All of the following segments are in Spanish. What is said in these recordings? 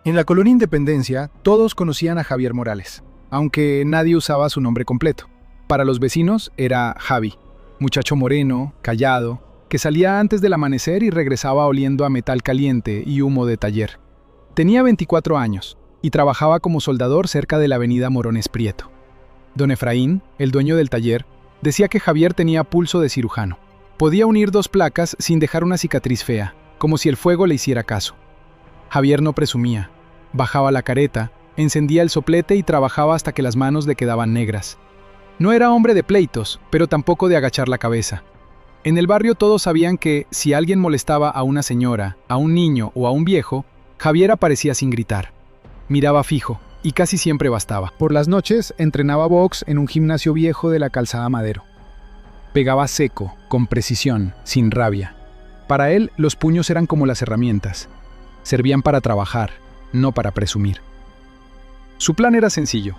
En la colonia Independencia, todos conocían a Javier Morales, aunque nadie usaba su nombre completo. Para los vecinos era Javi, muchacho moreno, callado, que salía antes del amanecer y regresaba oliendo a metal caliente y humo de taller. Tenía 24 años y trabajaba como soldador cerca de la avenida Morones Prieto. Don Efraín, el dueño del taller, decía que Javier tenía pulso de cirujano. Podía unir 2 placas sin dejar una cicatriz fea, como si el fuego le hiciera caso. Javier no presumía. Bajaba la careta, encendía el soplete y trabajaba hasta que las manos le quedaban negras. No era hombre de pleitos, pero tampoco de agachar la cabeza. En el barrio todos sabían que, si alguien molestaba a una señora, a un niño o a un viejo, Javier aparecía sin gritar. Miraba fijo, y casi siempre bastaba. Por las noches entrenaba box en un gimnasio viejo de la Calzada Madero. Pegaba seco, con precisión, sin rabia. Para él, los puños eran como las herramientas. Servían para trabajar, no para presumir. Su plan era sencillo: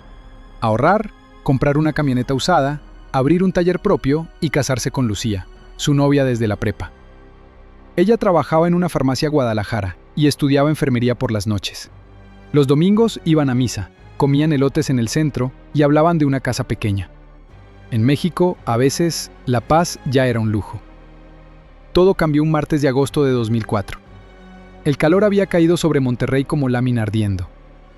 ahorrar, comprar una camioneta usada, abrir un taller propio y casarse con Lucía, su novia desde la prepa. Ella trabajaba en una farmacia Guadalajara y estudiaba enfermería por las noches. Los domingos iban a misa, comían elotes en el centro y hablaban de una casa pequeña. En México, a veces, la paz ya era un lujo. Todo cambió un martes de agosto de 2004. El calor había caído sobre Monterrey como lámina ardiendo.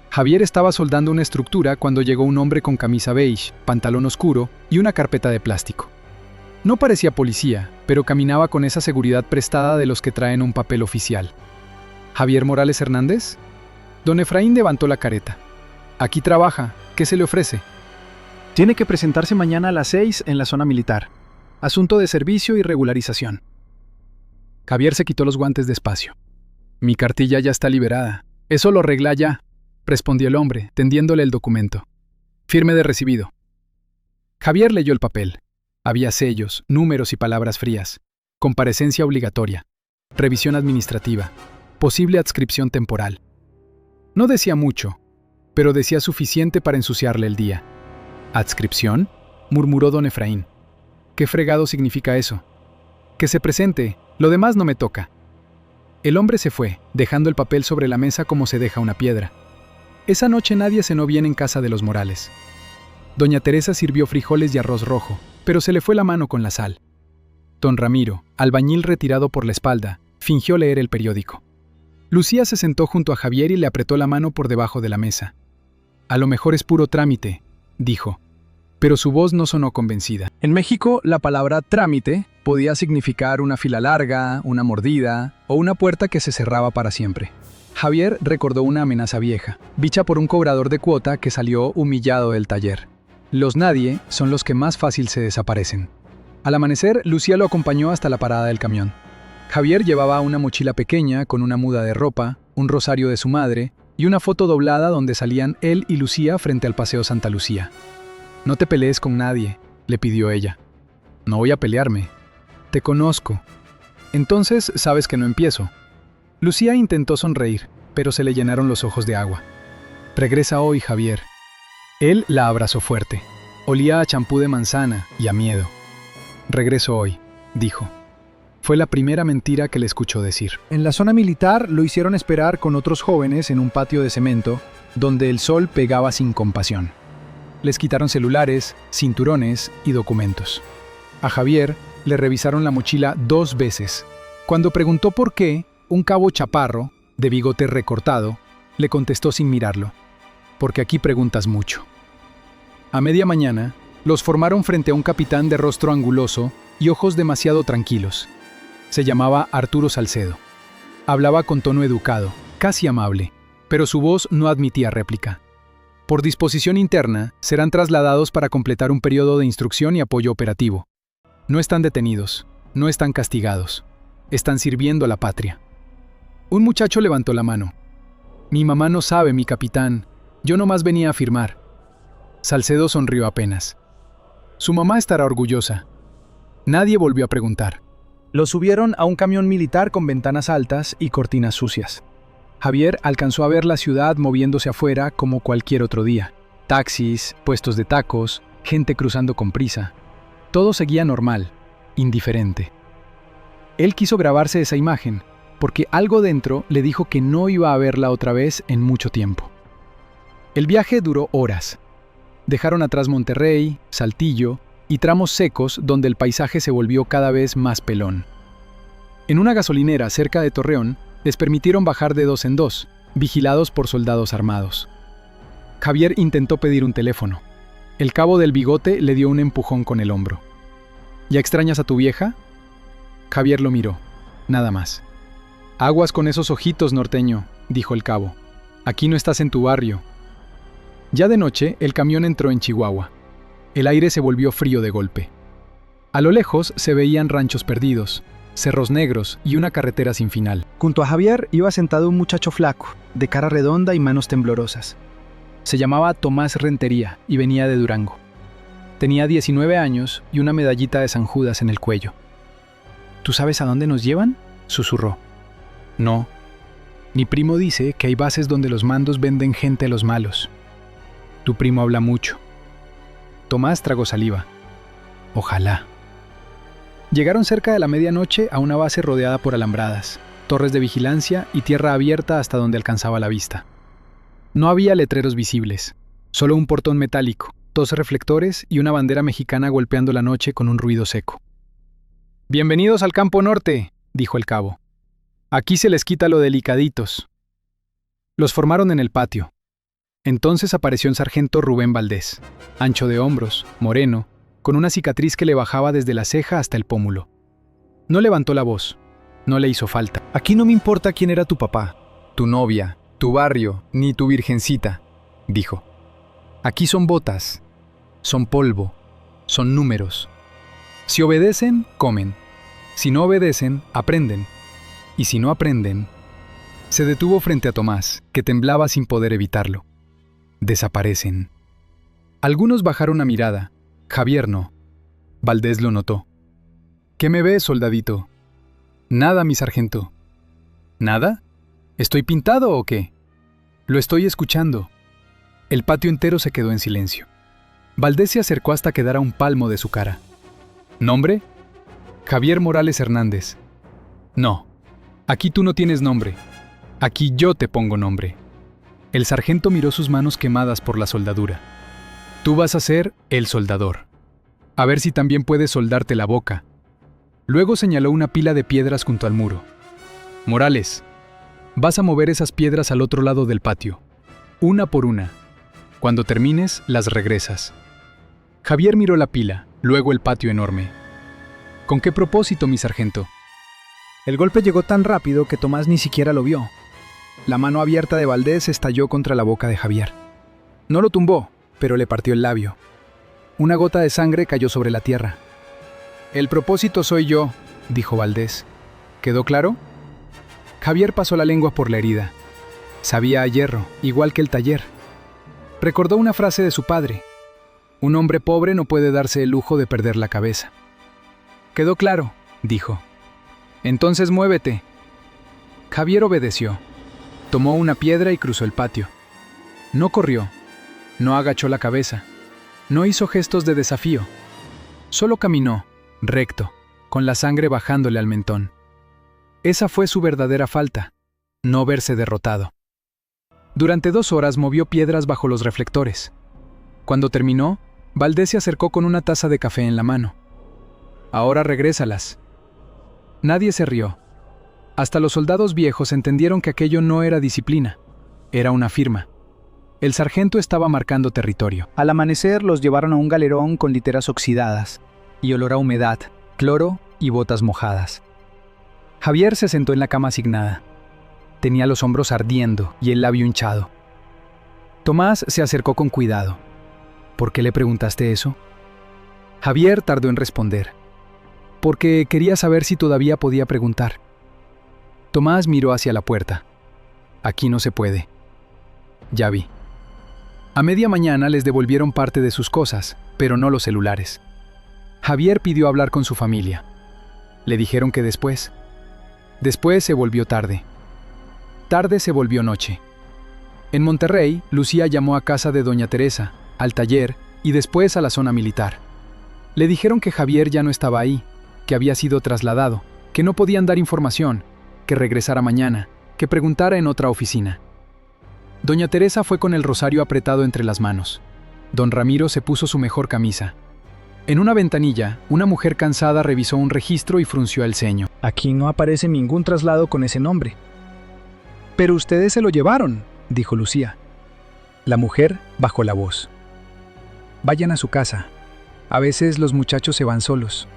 Javier estaba soldando una estructura cuando llegó un hombre con camisa beige, pantalón oscuro y una carpeta de plástico. No parecía policía, pero caminaba con esa seguridad prestada de los que traen un papel oficial. ¿Javier Morales Hernández? Don Efraín levantó la careta. Aquí trabaja. ¿Qué se le ofrece? Tiene que presentarse mañana a las 6 en la zona militar. Asunto de servicio y regularización. Javier se quitó los guantes despacio. Mi cartilla ya está liberada. Eso lo arregla ya, respondió el hombre, tendiéndole el documento. Firme de recibido. Javier leyó el papel. Había sellos, números y palabras frías. Comparecencia obligatoria. Revisión administrativa. Posible adscripción temporal. No decía mucho, pero decía suficiente para ensuciarle el día. ¿Adscripción?, murmuró don Efraín. ¿Qué fregado significa eso? Que se presente, lo demás no me toca. El hombre se fue, dejando el papel sobre la mesa como se deja una piedra. Esa noche nadie cenó bien en casa de los Morales. Doña Teresa sirvió frijoles y arroz rojo, pero se le fue la mano con la sal. Don Ramiro, albañil retirado por la espalda, fingió leer el periódico. Lucía se sentó junto a Javier y le apretó la mano por debajo de la mesa. A lo mejor es puro trámite, dijo, pero su voz no sonó convencida. En México, la palabra trámite podía significar una fila larga, una mordida o una puerta que se cerraba para siempre. Javier recordó una amenaza vieja, dicha por un cobrador de cuota que salió humillado del taller. Los nadie son los que más fácil se desaparecen. Al amanecer, Lucía lo acompañó hasta la parada del camión. Javier llevaba una mochila pequeña con una muda de ropa, un rosario de su madre y una foto doblada donde salían él y Lucía frente al Paseo Santa Lucía. No te pelees con nadie, le pidió ella. No voy a pelearme. Te conozco. Entonces sabes que no empiezo. Lucía intentó sonreír, pero se le llenaron los ojos de agua. Regresa hoy, Javier. Él la abrazó fuerte. Olía a champú de manzana y a miedo. Regreso hoy, dijo. Fue la primera mentira que le escuchó decir. En la zona militar lo hicieron esperar con otros jóvenes en un patio de cemento, donde el sol pegaba sin compasión. Les quitaron celulares, cinturones y documentos. A Javier le revisaron la mochila 2 veces. Cuando preguntó por qué, un cabo chaparro, de bigote recortado, le contestó sin mirarlo. Porque aquí preguntas mucho. A media mañana, los formaron frente a un capitán de rostro anguloso y ojos demasiado tranquilos. Se llamaba Arturo Salcedo. Hablaba con tono educado, casi amable, pero su voz no admitía réplica. Por disposición interna, serán trasladados para completar un periodo de instrucción y apoyo operativo. No están detenidos, no están castigados, están sirviendo a la patria. Un muchacho levantó la mano. Mi mamá no sabe, mi capitán, yo nomás venía a firmar. Salcedo sonrió apenas. Su mamá estará orgullosa. Nadie volvió a preguntar. Lo subieron a un camión militar con ventanas altas y cortinas sucias. Javier alcanzó a ver la ciudad moviéndose afuera como cualquier otro día. Taxis, puestos de tacos, gente cruzando con prisa. Todo seguía normal, indiferente. Él quiso grabarse esa imagen, porque algo dentro le dijo que no iba a verla otra vez en mucho tiempo. El viaje duró horas. Dejaron atrás Monterrey, Saltillo y tramos secos donde el paisaje se volvió cada vez más pelón. En una gasolinera cerca de Torreón, les permitieron bajar de 2 en 2, vigilados por soldados armados. Javier intentó pedir un teléfono. El cabo del bigote le dio un empujón con el hombro. ¿Ya extrañas a tu vieja? Javier lo miró, nada más. Aguas con esos ojitos, norteño, dijo el cabo. Aquí no estás en tu barrio. Ya de noche, el camión entró en Chihuahua. El aire se volvió frío de golpe. A lo lejos se veían ranchos perdidos, cerros negros y una carretera sin final. Junto a Javier iba sentado un muchacho flaco, de cara redonda y manos temblorosas. Se llamaba Tomás Rentería y venía de Durango. Tenía 19 años y una medallita de San Judas en el cuello. ¿Tú sabes a dónde nos llevan?, susurró. No. Mi primo dice que hay bases donde los mandos venden gente a los malos. Tu primo habla mucho. Tomás tragó saliva. Ojalá. Llegaron cerca de la medianoche a una base rodeada por alambradas, torres de vigilancia y tierra abierta hasta donde alcanzaba la vista. No había letreros visibles, solo un portón metálico, 2 reflectores y una bandera mexicana golpeando la noche con un ruido seco. «Bienvenidos al Campo Norte», dijo el cabo. «Aquí se les quita lo delicaditos». Los formaron en el patio. Entonces apareció un sargento Rubén Valdés, ancho de hombros, moreno, con una cicatriz que le bajaba desde la ceja hasta el pómulo. No levantó la voz, no le hizo falta. Aquí no me importa quién era tu papá, tu novia, tu barrio, ni tu virgencita, dijo. Aquí son botas, son polvo, son números. Si obedecen, comen. Si no obedecen, aprenden. Y si no aprenden... Se detuvo frente a Tomás, que temblaba sin poder evitarlo. Desaparecen. Algunos bajaron una mirada. Javier no. Valdés lo notó. ¿Qué me ves, soldadito? Nada, mi sargento. ¿Nada? ¿Estoy pintado o qué? Lo estoy escuchando. El patio entero se quedó en silencio. Valdés se acercó hasta quedar a un palmo de su cara. ¿Nombre? Javier Morales Hernández. No, aquí tú no tienes nombre. Aquí yo te pongo nombre. El sargento miró sus manos quemadas por la soldadura. Tú vas a ser el soldador. A ver si también puedes soldarte la boca. Luego señaló una pila de piedras junto al muro. Morales, vas a mover esas piedras al otro lado del patio, una por una. Cuando termines, las regresas. Javier miró la pila, luego el patio enorme. ¿Con qué propósito, mi sargento? El golpe llegó tan rápido que Tomás ni siquiera lo vio. La mano abierta de Valdés estalló contra la boca de Javier. No lo tumbó, pero le partió el labio. Una gota de sangre cayó sobre la tierra. El propósito soy yo, dijo Valdés. ¿Quedó claro? Javier pasó la lengua por la herida. Sabía a hierro, igual que el taller. Recordó una frase de su padre. Un hombre pobre no puede darse el lujo de perder la cabeza. Quedó claro, dijo. Entonces muévete. Javier obedeció. Tomó una piedra y cruzó el patio. No corrió, no agachó la cabeza, no hizo gestos de desafío. Solo caminó, recto, con la sangre bajándole al mentón. Esa fue su verdadera falta, no verse derrotado. Durante 2 horas movió piedras bajo los reflectores. Cuando terminó, Valdés se acercó con una taza de café en la mano. Ahora regrésalas. Nadie se rió. Hasta los soldados viejos entendieron que aquello no era disciplina, era una firma. El sargento estaba marcando territorio. Al amanecer los llevaron a un galerón con literas oxidadas y olor a humedad, cloro y botas mojadas. Javier se sentó en la cama asignada. Tenía los hombros ardiendo y el labio hinchado. Tomás se acercó con cuidado. ¿Por qué le preguntaste eso? Javier tardó en responder. Porque quería saber si todavía podía preguntar. Tomás miró hacia la puerta. Aquí no se puede. Ya vi. A media mañana les devolvieron parte de sus cosas, pero no los celulares. Javier pidió hablar con su familia. Le dijeron que después. Después se volvió tarde. Tarde se volvió noche. En Monterrey, Lucía llamó a casa de doña Teresa, al taller y después a la zona militar. Le dijeron que Javier ya no estaba ahí, que había sido trasladado, que no podían dar información, que regresara mañana, que preguntara en otra oficina. Doña Teresa fue con el rosario apretado entre las manos. Don Ramiro se puso su mejor camisa. En una ventanilla, una mujer cansada revisó un registro y frunció el ceño. Aquí no aparece ningún traslado con ese nombre. Pero ustedes se lo llevaron, dijo Lucía. La mujer bajó la voz. Vayan a su casa. A veces los muchachos se van solos.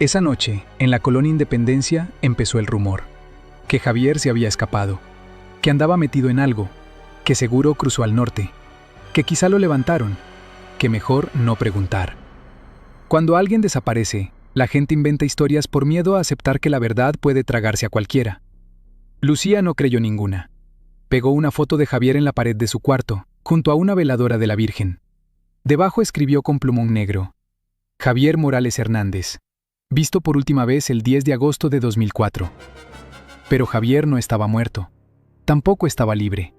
Esa noche, en la colonia Independencia, empezó el rumor. Que Javier se había escapado. Que andaba metido en algo. Que seguro cruzó al norte. Que quizá lo levantaron. Que mejor no preguntar. Cuando alguien desaparece, la gente inventa historias por miedo a aceptar que la verdad puede tragarse a cualquiera. Lucía no creyó ninguna. Pegó una foto de Javier en la pared de su cuarto, junto a una veladora de la Virgen. Debajo escribió con plumón negro: Javier Morales Hernández, visto por última vez el 10 de agosto de 2004. Pero Javier no estaba muerto. Tampoco estaba libre.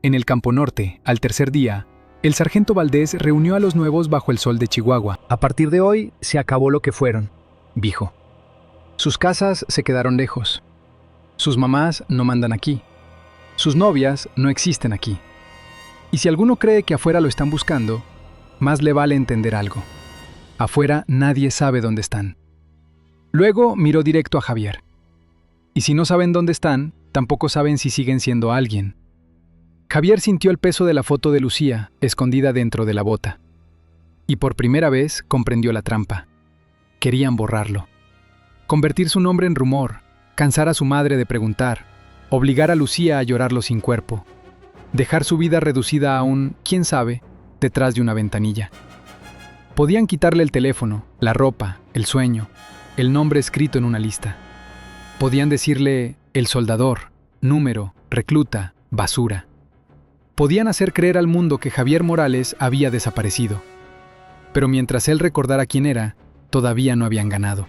En el Campo Norte, al tercer día, el sargento Valdés reunió a los nuevos bajo el sol de Chihuahua. A partir de hoy se acabó lo que fueron, dijo. Sus casas se quedaron lejos. Sus mamás no mandan aquí. Sus novias no existen aquí. Y si alguno cree que afuera lo están buscando, más le vale entender algo. Afuera nadie sabe dónde están. Luego miró directo a Javier. Y si no saben dónde están, tampoco saben si siguen siendo alguien. Javier sintió el peso de la foto de Lucía, escondida dentro de la bota. Y por primera vez comprendió la trampa. Querían borrarlo. Convertir su nombre en rumor, cansar a su madre de preguntar, obligar a Lucía a llorarlo sin cuerpo, dejar su vida reducida a un, quién sabe, detrás de una ventanilla. Podían quitarle el teléfono, la ropa, el sueño, el nombre escrito en una lista. Podían decirle el soldador, número, recluta, basura. Podían hacer creer al mundo que Javier Morales había desaparecido. Pero mientras él recordara quién era, todavía no habían ganado.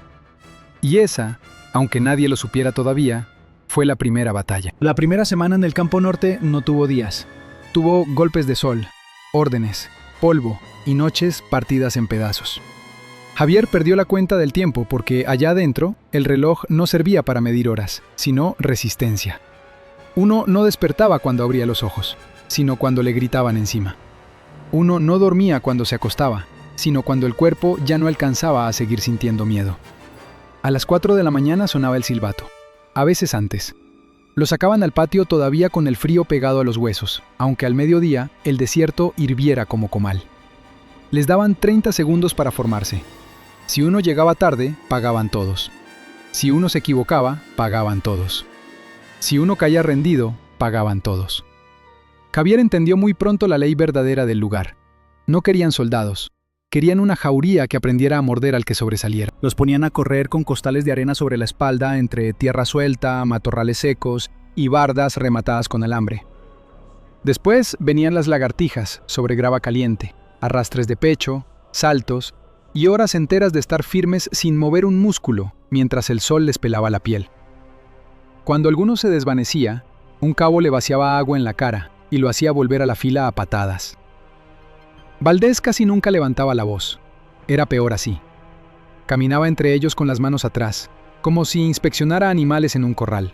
Y esa, aunque nadie lo supiera todavía, fue la primera batalla. La primera semana en el Campo Norte no tuvo días. Tuvo golpes de sol, órdenes, polvo y noches partidas en pedazos. Javier perdió la cuenta del tiempo porque allá adentro el reloj no servía para medir horas, sino resistencia. Uno no despertaba cuando abría los ojos, sino cuando le gritaban encima. Uno no dormía cuando se acostaba, sino cuando el cuerpo ya no alcanzaba a seguir sintiendo miedo. A las 4 de la mañana sonaba el silbato, a veces antes. Lo sacaban al patio todavía con el frío pegado a los huesos, aunque al mediodía el desierto hirviera como comal. Les daban 30 segundos para formarse. Si uno llegaba tarde, pagaban todos. Si uno se equivocaba, pagaban todos. Si uno caía rendido, pagaban todos. Javier entendió muy pronto la ley verdadera del lugar. No querían soldados. Querían una jauría que aprendiera a morder al que sobresaliera. Los ponían a correr con costales de arena sobre la espalda entre tierra suelta, matorrales secos y bardas rematadas con alambre. Después venían las lagartijas sobre grava caliente, arrastres de pecho, saltos y horas enteras de estar firmes sin mover un músculo mientras el sol les pelaba la piel. Cuando alguno se desvanecía, un cabo le vaciaba agua en la cara y lo hacía volver a la fila a patadas. Valdés casi nunca levantaba la voz. Era peor así. Caminaba entre ellos con las manos atrás, como si inspeccionara animales en un corral.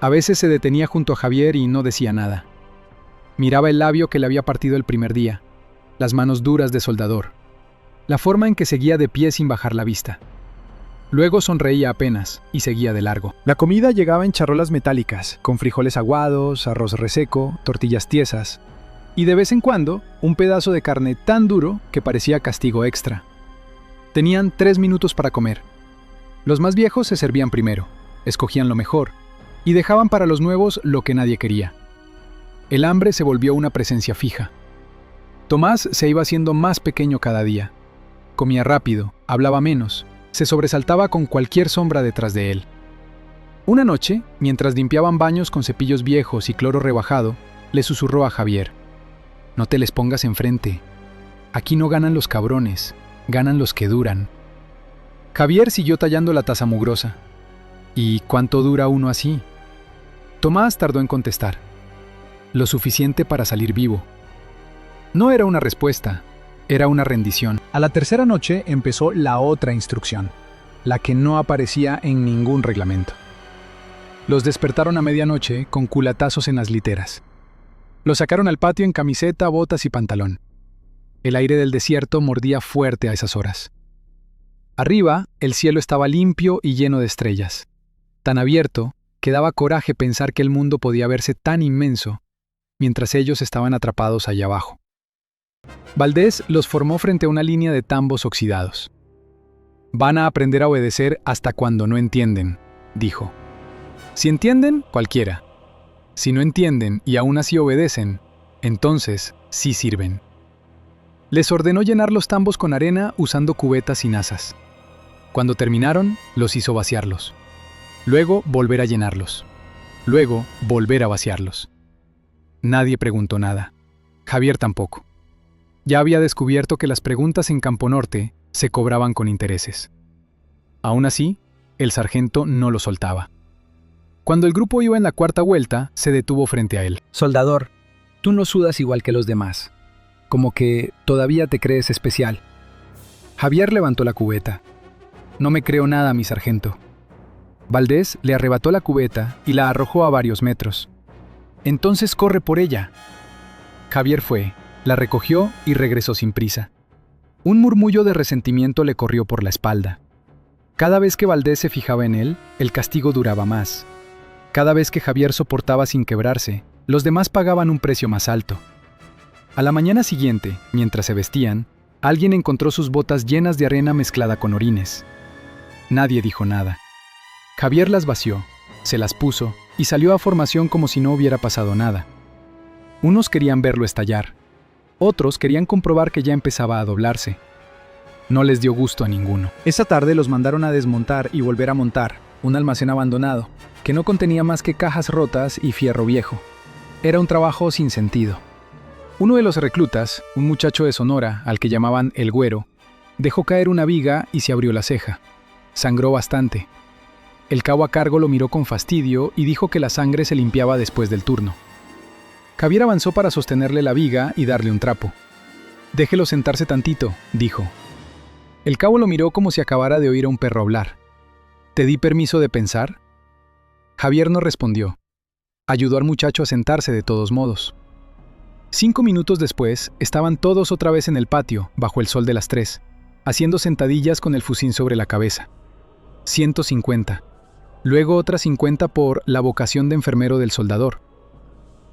A veces se detenía junto a Javier y no decía nada. Miraba el labio que le había partido el primer día, las manos duras de soldador, la forma en que seguía de pie sin bajar la vista. Luego sonreía apenas y seguía de largo. La comida llegaba en charolas metálicas, con frijoles aguados, arroz reseco, tortillas tiesas, y de vez en cuando un pedazo de carne tan duro que parecía castigo extra. Tenían 3 minutos para comer. Los más viejos se servían primero, escogían lo mejor, y dejaban para los nuevos lo que nadie quería. El hambre se volvió una presencia fija. Tomás se iba haciendo más pequeño cada día. Comía rápido, hablaba menos, se sobresaltaba con cualquier sombra detrás de él. Una noche, mientras limpiaban baños con cepillos viejos y cloro rebajado, le susurró a Javier: «No te les pongas enfrente. Aquí no ganan los cabrones, ganan los que duran». Javier siguió tallando la taza mugrosa. ¿Y cuánto dura uno así? Tomás tardó en contestar. Lo suficiente para salir vivo. No era una respuesta, era una rendición. A la tercera noche empezó la otra instrucción, la que no aparecía en ningún reglamento. Los despertaron a medianoche con culatazos en las literas. Los sacaron al patio en camiseta, botas y pantalón. El aire del desierto mordía fuerte a esas horas. Arriba, el cielo estaba limpio y lleno de estrellas. Tan abierto que daba coraje pensar que el mundo podía verse tan inmenso, mientras ellos estaban atrapados allá abajo. Valdés los formó frente a una línea de tambos oxidados. «Van a aprender a obedecer hasta cuando no entienden», dijo. «Si entienden, cualquiera. Si no entienden y aún así obedecen, entonces sí sirven». Les ordenó llenar los tambos con arena usando cubetas y nazas. Cuando terminaron, los hizo vaciarlos. Luego volver a llenarlos. Luego volver a vaciarlos. Nadie preguntó nada. Javier tampoco. Ya había descubierto que las preguntas en Campo Norte se cobraban con intereses. Aún así, el sargento no lo soltaba. Cuando el grupo iba en la cuarta vuelta, se detuvo frente a él. Soldador, tú no sudas igual que los demás. Como que todavía te crees especial. Javier levantó la cubeta. «No me creo nada, mi sargento». Valdés le arrebató la cubeta y la arrojó a varios metros. «Entonces corre por ella». Javier fue, la recogió y regresó sin prisa. Un murmullo de resentimiento le corrió por la espalda. Cada vez que Valdés se fijaba en él, el castigo duraba más. Cada vez que Javier soportaba sin quebrarse, los demás pagaban un precio más alto. A la mañana siguiente, mientras se vestían, alguien encontró sus botas llenas de arena mezclada con orines. Nadie dijo nada. Javier las vació, se las puso y salió a formación como si no hubiera pasado nada. Unos querían verlo estallar. Otros querían comprobar que ya empezaba a doblarse. No les dio gusto a ninguno. Esa tarde los mandaron a desmontar y volver a montar un almacén abandonado, que no contenía más que cajas rotas y fierro viejo. Era un trabajo sin sentido. Uno de los reclutas, un muchacho de Sonora al que llamaban El Güero, dejó caer una viga y se abrió la ceja. Sangró bastante. El cabo a cargo lo miró con fastidio y dijo que la sangre se limpiaba después del turno. Javier avanzó para sostenerle la viga y darle un trapo. «Déjelo sentarse tantito», dijo. El cabo lo miró como si acabara de oír a un perro hablar. «¿Te di permiso de pensar?» Javier no respondió. Ayudó al muchacho a sentarse de todos modos. 5 minutos después, estaban todos otra vez en el patio, bajo el sol de las 3, haciendo sentadillas con el fusil sobre la cabeza. 150. Luego otras 50 por la vocación de enfermero del soldador.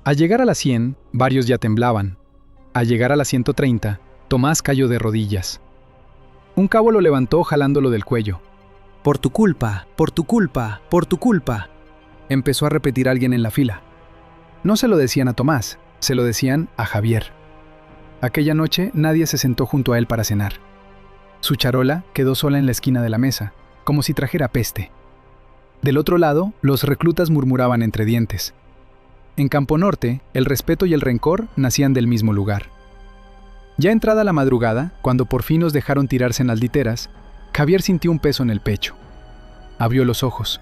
Al llegar a las 100, varios ya temblaban. Al llegar a las 130, Tomás cayó de rodillas. Un cabo lo levantó jalándolo del cuello. Por tu culpa, por tu culpa, por tu culpa. Empezó a repetir alguien en la fila. No se lo decían a Tomás, se lo decían a Javier. Aquella noche nadie se sentó junto a él para cenar. Su charola quedó sola en la esquina de la mesa, como si trajera peste. Del otro lado, los reclutas murmuraban entre dientes. En Campo Norte, el respeto y el rencor nacían del mismo lugar. Ya entrada la madrugada, cuando por fin nos dejaron tirarse en las literas, Javier sintió un peso en el pecho. Abrió los ojos.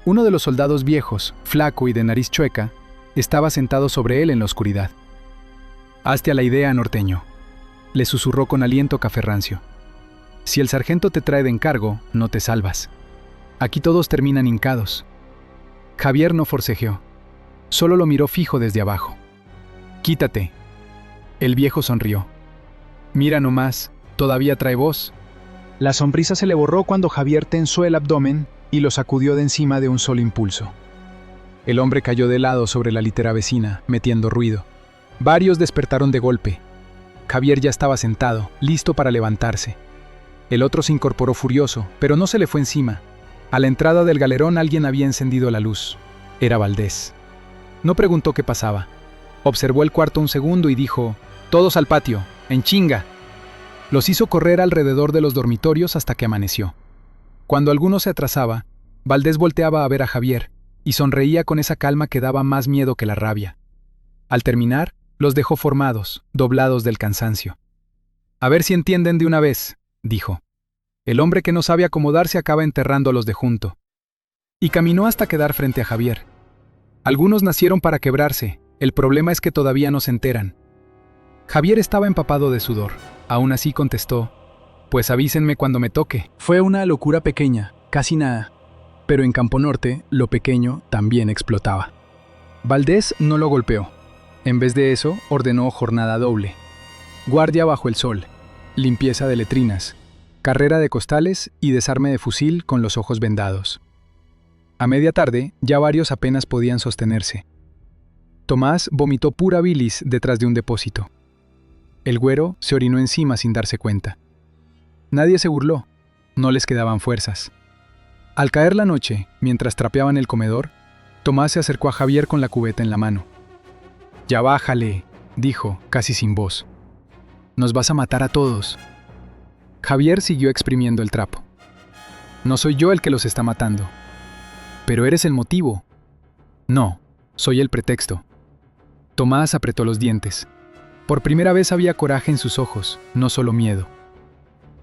Uno de los soldados viejos, flaco y de nariz chueca, estaba sentado sobre él en la oscuridad. «Hazte a la idea, norteño», le susurró con aliento café rancio. «Si el sargento te trae de encargo, no te salvas. Aquí todos terminan hincados». Javier no forcejeó. Solo lo miró fijo desde abajo. «Quítate». El viejo sonrió. «Mira nomás, todavía trae voz». La sonrisa se le borró cuando Javier tensó el abdomen y lo sacudió de encima de un solo impulso. El hombre cayó de lado sobre la litera vecina, metiendo ruido. Varios despertaron de golpe. Javier ya estaba sentado, listo para levantarse. El otro se incorporó furioso, pero no se le fue encima. A la entrada del galerón alguien había encendido la luz. Era Valdés. No preguntó qué pasaba. Observó el cuarto un segundo y dijo: «Todos al patio, en chinga». Los hizo correr alrededor de los dormitorios hasta que amaneció. Cuando alguno se atrasaba, Valdés volteaba a ver a Javier y sonreía con esa calma que daba más miedo que la rabia. Al terminar, los dejó formados, doblados del cansancio. «A ver si entienden de una vez», dijo. «El hombre que no sabe acomodarse acaba enterrando a los de junto». Y caminó hasta quedar frente a Javier. «Algunos nacieron para quebrarse, el problema es que todavía no se enteran». Javier estaba empapado de sudor. Aún así contestó: «Pues avísenme cuando me toque». Fue una locura pequeña, casi nada. Pero en Campo Norte, lo pequeño también explotaba. Valdés no lo golpeó. En vez de eso, ordenó jornada doble. Guardia bajo el sol, limpieza de letrinas, carrera de costales y desarme de fusil con los ojos vendados. A media tarde, ya varios apenas podían sostenerse. Tomás vomitó pura bilis detrás de un depósito. El güero se orinó encima sin darse cuenta. Nadie se burló, no les quedaban fuerzas. Al caer la noche, mientras trapeaban el comedor, Tomás se acercó a Javier con la cubeta en la mano. «Ya bájale», dijo, casi sin voz. «Nos vas a matar a todos». Javier siguió exprimiendo el trapo. «No soy yo el que los está matando». «Pero eres el motivo». «No, soy el pretexto». Tomás apretó los dientes. Por primera vez había coraje en sus ojos, no solo miedo.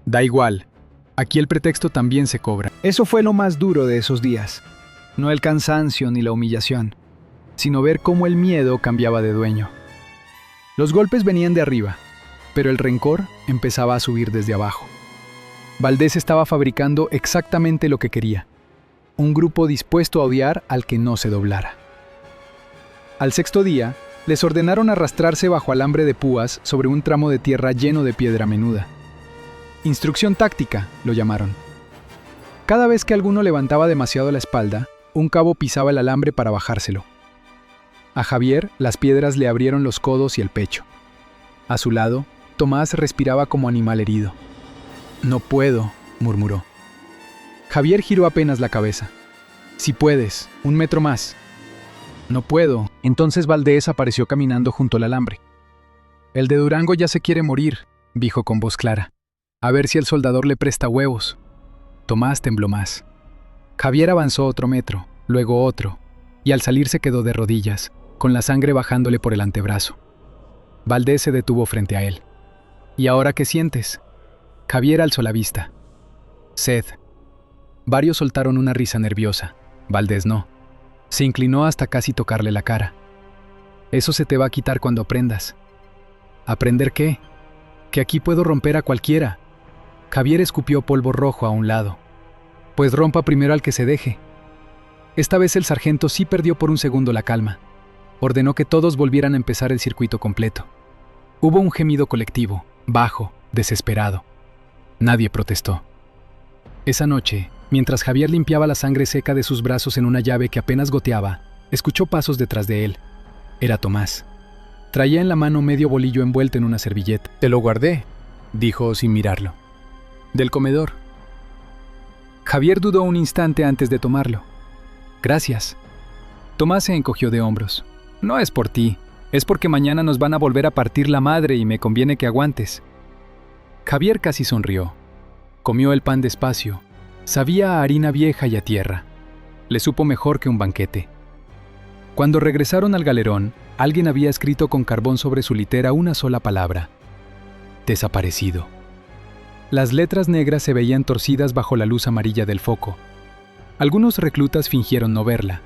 «Da igual, aquí el pretexto también se cobra». Eso fue lo más duro de esos días. No el cansancio ni la humillación, sino ver cómo el miedo cambiaba de dueño. Los golpes venían de arriba, pero el rencor empezaba a subir desde abajo. Valdés estaba fabricando exactamente lo que quería: un grupo dispuesto a odiar al que no se doblara. Al sexto día, les ordenaron arrastrarse bajo alambre de púas sobre un tramo de tierra lleno de piedra menuda. Instrucción táctica, lo llamaron. Cada vez que alguno levantaba demasiado la espalda, un cabo pisaba el alambre para bajárselo. A Javier, las piedras le abrieron los codos y el pecho. A su lado, Tomás respiraba como animal herido. «No puedo», murmuró. Javier giró apenas la cabeza. «Si puedes, 1 metro más». «No puedo». Entonces Valdés apareció caminando junto al alambre. «El de Durango ya se quiere morir», dijo con voz clara. «A ver si el soldador le presta huevos». Tomás tembló más. Javier avanzó otro metro, luego otro, y al salir se quedó de rodillas, con la sangre bajándole por el antebrazo. Valdés se detuvo frente a él. «¿Y ahora qué sientes?» Javier alzó la vista. «Sed». Varios soltaron una risa nerviosa. Valdés no. Se inclinó hasta casi tocarle la cara. «Eso se te va a quitar cuando aprendas». «¿Aprender qué?» «Que aquí puedo romper a cualquiera». Javier escupió polvo rojo a un lado. «Pues rompa primero al que se deje». Esta vez el sargento sí perdió por un segundo la calma. Ordenó que todos volvieran a empezar el circuito completo. Hubo un gemido colectivo, bajo, desesperado. Nadie protestó. Esa noche, mientras Javier limpiaba la sangre seca de sus brazos en una llave que apenas goteaba, escuchó pasos detrás de él. Era Tomás. Traía en la mano medio bolillo envuelto en una servilleta. «Te lo guardé», dijo sin mirarlo. «Del comedor». Javier dudó un instante antes de tomarlo. «Gracias». Tomás se encogió de hombros. «No es por ti, es porque mañana nos van a volver a partir la madre y me conviene que aguantes». Javier casi sonrió. Comió el pan despacio. Sabía a harina vieja y a tierra. Le supo mejor que un banquete. Cuando regresaron al galerón, alguien había escrito con carbón sobre su litera una sola palabra: desaparecido. Las letras negras se veían torcidas bajo la luz amarilla del foco. Algunos reclutas fingieron no verla.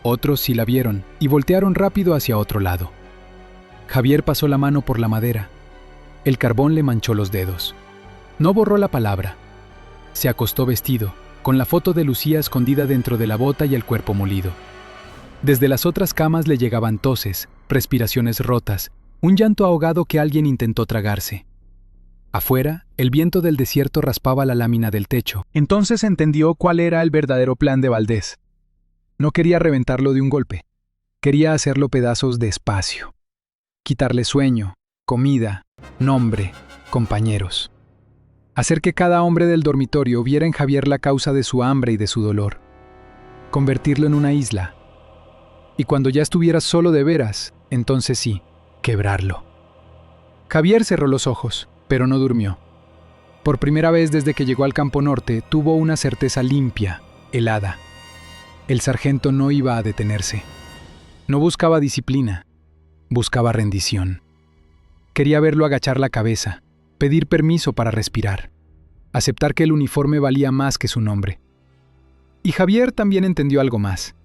Otros sí la vieron y voltearon rápido hacia otro lado. Javier pasó la mano por la madera. El carbón le manchó los dedos. No borró la palabra. Se acostó vestido, con la foto de Lucía escondida dentro de la bota y el cuerpo molido. Desde las otras camas le llegaban toses, respiraciones rotas, un llanto ahogado que alguien intentó tragarse. Afuera, el viento del desierto raspaba la lámina del techo. Entonces entendió cuál era el verdadero plan de Valdés. No quería reventarlo de un golpe. Quería hacerlo pedazos despacio. Quitarle sueño, comida, nombre, compañeros. Hacer que cada hombre del dormitorio viera en Javier la causa de su hambre y de su dolor. Convertirlo en una isla. Y cuando ya estuviera solo de veras, entonces sí, quebrarlo. Javier cerró los ojos, pero no durmió. Por primera vez desde que llegó al Campo Norte, tuvo una certeza limpia, helada. El sargento no iba a detenerse. No buscaba disciplina, buscaba rendición. Quería verlo agachar la cabeza, pedir permiso para respirar, aceptar que el uniforme valía más que su nombre. Y Javier también entendió algo más.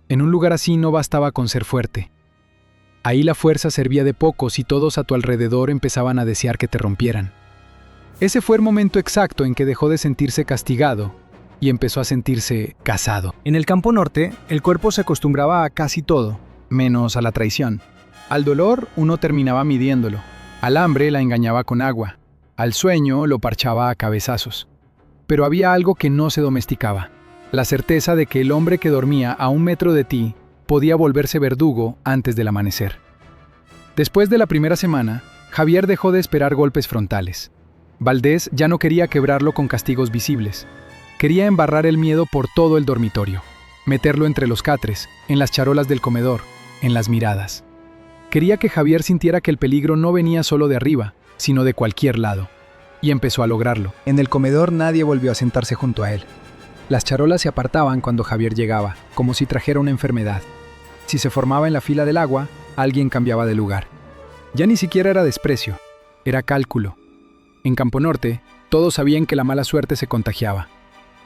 En un lugar así no bastaba con ser fuerte. Ahí la fuerza servía de poco si todos a tu alrededor empezaban a desear que te rompieran. Ese fue el momento exacto en que dejó de sentirse castigado y empezó a sentirse cansado. En el campo norte, el cuerpo se acostumbraba a casi todo, menos a la traición. Al dolor, uno terminaba midiéndolo. Al hambre la engañaba con agua. Al sueño lo parchaba a cabezazos. Pero había algo que no se domesticaba: la certeza de que el hombre que dormía a 1 metro de ti podía volverse verdugo antes del amanecer. Después de la primera semana, Javier dejó de esperar golpes frontales. Valdés ya no quería quebrarlo con castigos visibles. Quería embarrar el miedo por todo el dormitorio, meterlo entre los catres, en las charolas del comedor, en las miradas. Quería que Javier sintiera que el peligro no venía solo de arriba, sino de cualquier lado. Y empezó a lograrlo. En el comedor nadie volvió a sentarse junto a él. Las charolas se apartaban cuando Javier llegaba, como si trajera una enfermedad. Si se formaba en la fila del agua, alguien cambiaba de lugar. Ya ni siquiera era desprecio, era cálculo. En Campo Norte, todos sabían que la mala suerte se contagiaba,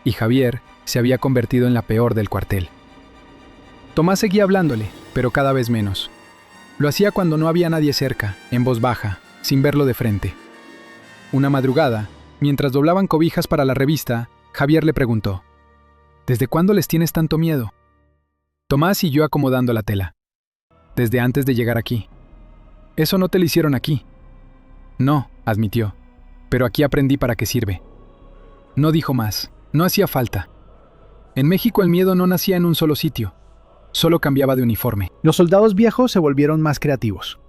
y Javier se había convertido en la peor del cuartel. Tomás seguía hablándole, pero cada vez menos. Lo hacía cuando no había nadie cerca, en voz baja, sin verlo de frente. Una madrugada, mientras doblaban cobijas para la revista, Javier le preguntó: «¿Desde cuándo les tienes tanto miedo?» Tomás siguió acomodando la tela. «Desde antes de llegar aquí». «Eso no te lo hicieron aquí». «No», admitió, «pero aquí aprendí para qué sirve». No dijo más, no hacía falta. En México el miedo no nacía en un solo sitio, solo cambiaba de uniforme. Los soldados viejos se volvieron más creativos.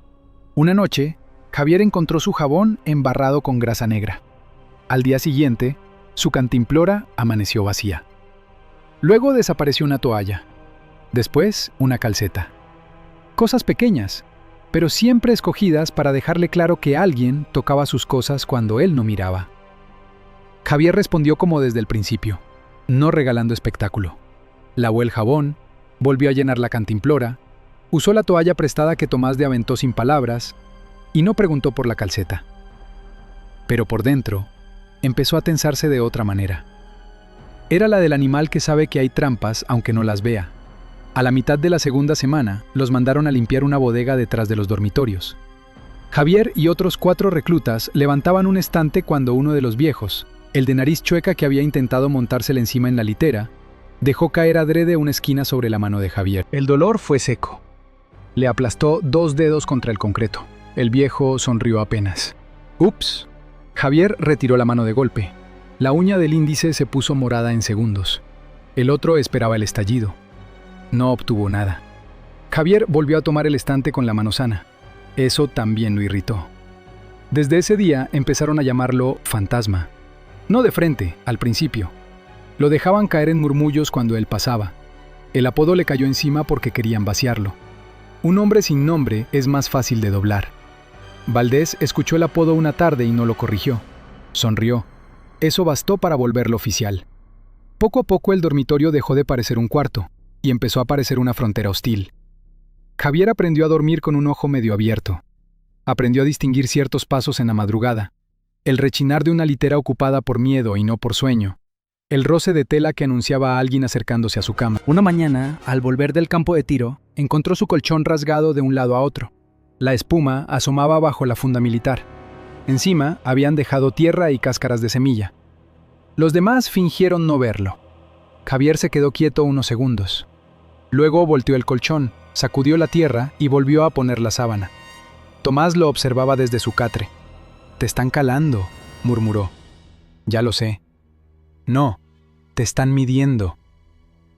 Una noche, Javier encontró su jabón embarrado con grasa negra. Al día siguiente, su cantimplora amaneció vacía. Luego desapareció una toalla. Después, una calceta. Cosas pequeñas, pero siempre escogidas para dejarle claro que alguien tocaba sus cosas cuando él no miraba. Javier respondió como desde el principio, no regalando espectáculo. Lavó el jabón, volvió a llenar la cantimplora, usó la toalla prestada que Tomás le aventó sin palabras y no preguntó por la calceta. Pero por dentro, empezó a tensarse de otra manera. Era la del animal que sabe que hay trampas aunque no las vea. A la mitad de la segunda semana, los mandaron a limpiar una bodega detrás de los dormitorios. Javier y otros 4 reclutas levantaban un estante cuando uno de los viejos, el de nariz chueca que había intentado montársele encima en la litera, dejó caer adrede una esquina sobre la mano de Javier. El dolor fue seco. Le aplastó 2 dedos contra el concreto. El viejo sonrió apenas. «Ups». Javier retiró la mano de golpe. La uña del índice se puso morada en segundos. El otro esperaba el estallido. No obtuvo nada. Javier volvió a tomar el estante con la mano sana. Eso también lo irritó. Desde ese día empezaron a llamarlo fantasma. No de frente, al principio. Lo dejaban caer en murmullos cuando él pasaba. El apodo le cayó encima porque querían vaciarlo. Un hombre sin nombre es más fácil de doblar. Valdés escuchó el apodo una tarde y no lo corrigió. Sonrió. Eso bastó para volverlo oficial. Poco a poco el dormitorio dejó de parecer un cuarto y empezó a parecer una frontera hostil. Javier aprendió a dormir con un ojo medio abierto. Aprendió a distinguir ciertos pasos en la madrugada. El rechinar de una litera ocupada por miedo y no por sueño. El roce de tela que anunciaba a alguien acercándose a su cama. Una mañana, al volver del campo de tiro, encontró su colchón rasgado de un lado a otro. La espuma asomaba bajo la funda militar. Encima habían dejado tierra y cáscaras de semilla. Los demás fingieron no verlo. Javier se quedó quieto unos segundos. Luego volteó el colchón, sacudió la tierra y volvió a poner la sábana. Tomás lo observaba desde su catre. «Te están calando», murmuró. «Ya lo sé». «No, te están midiendo».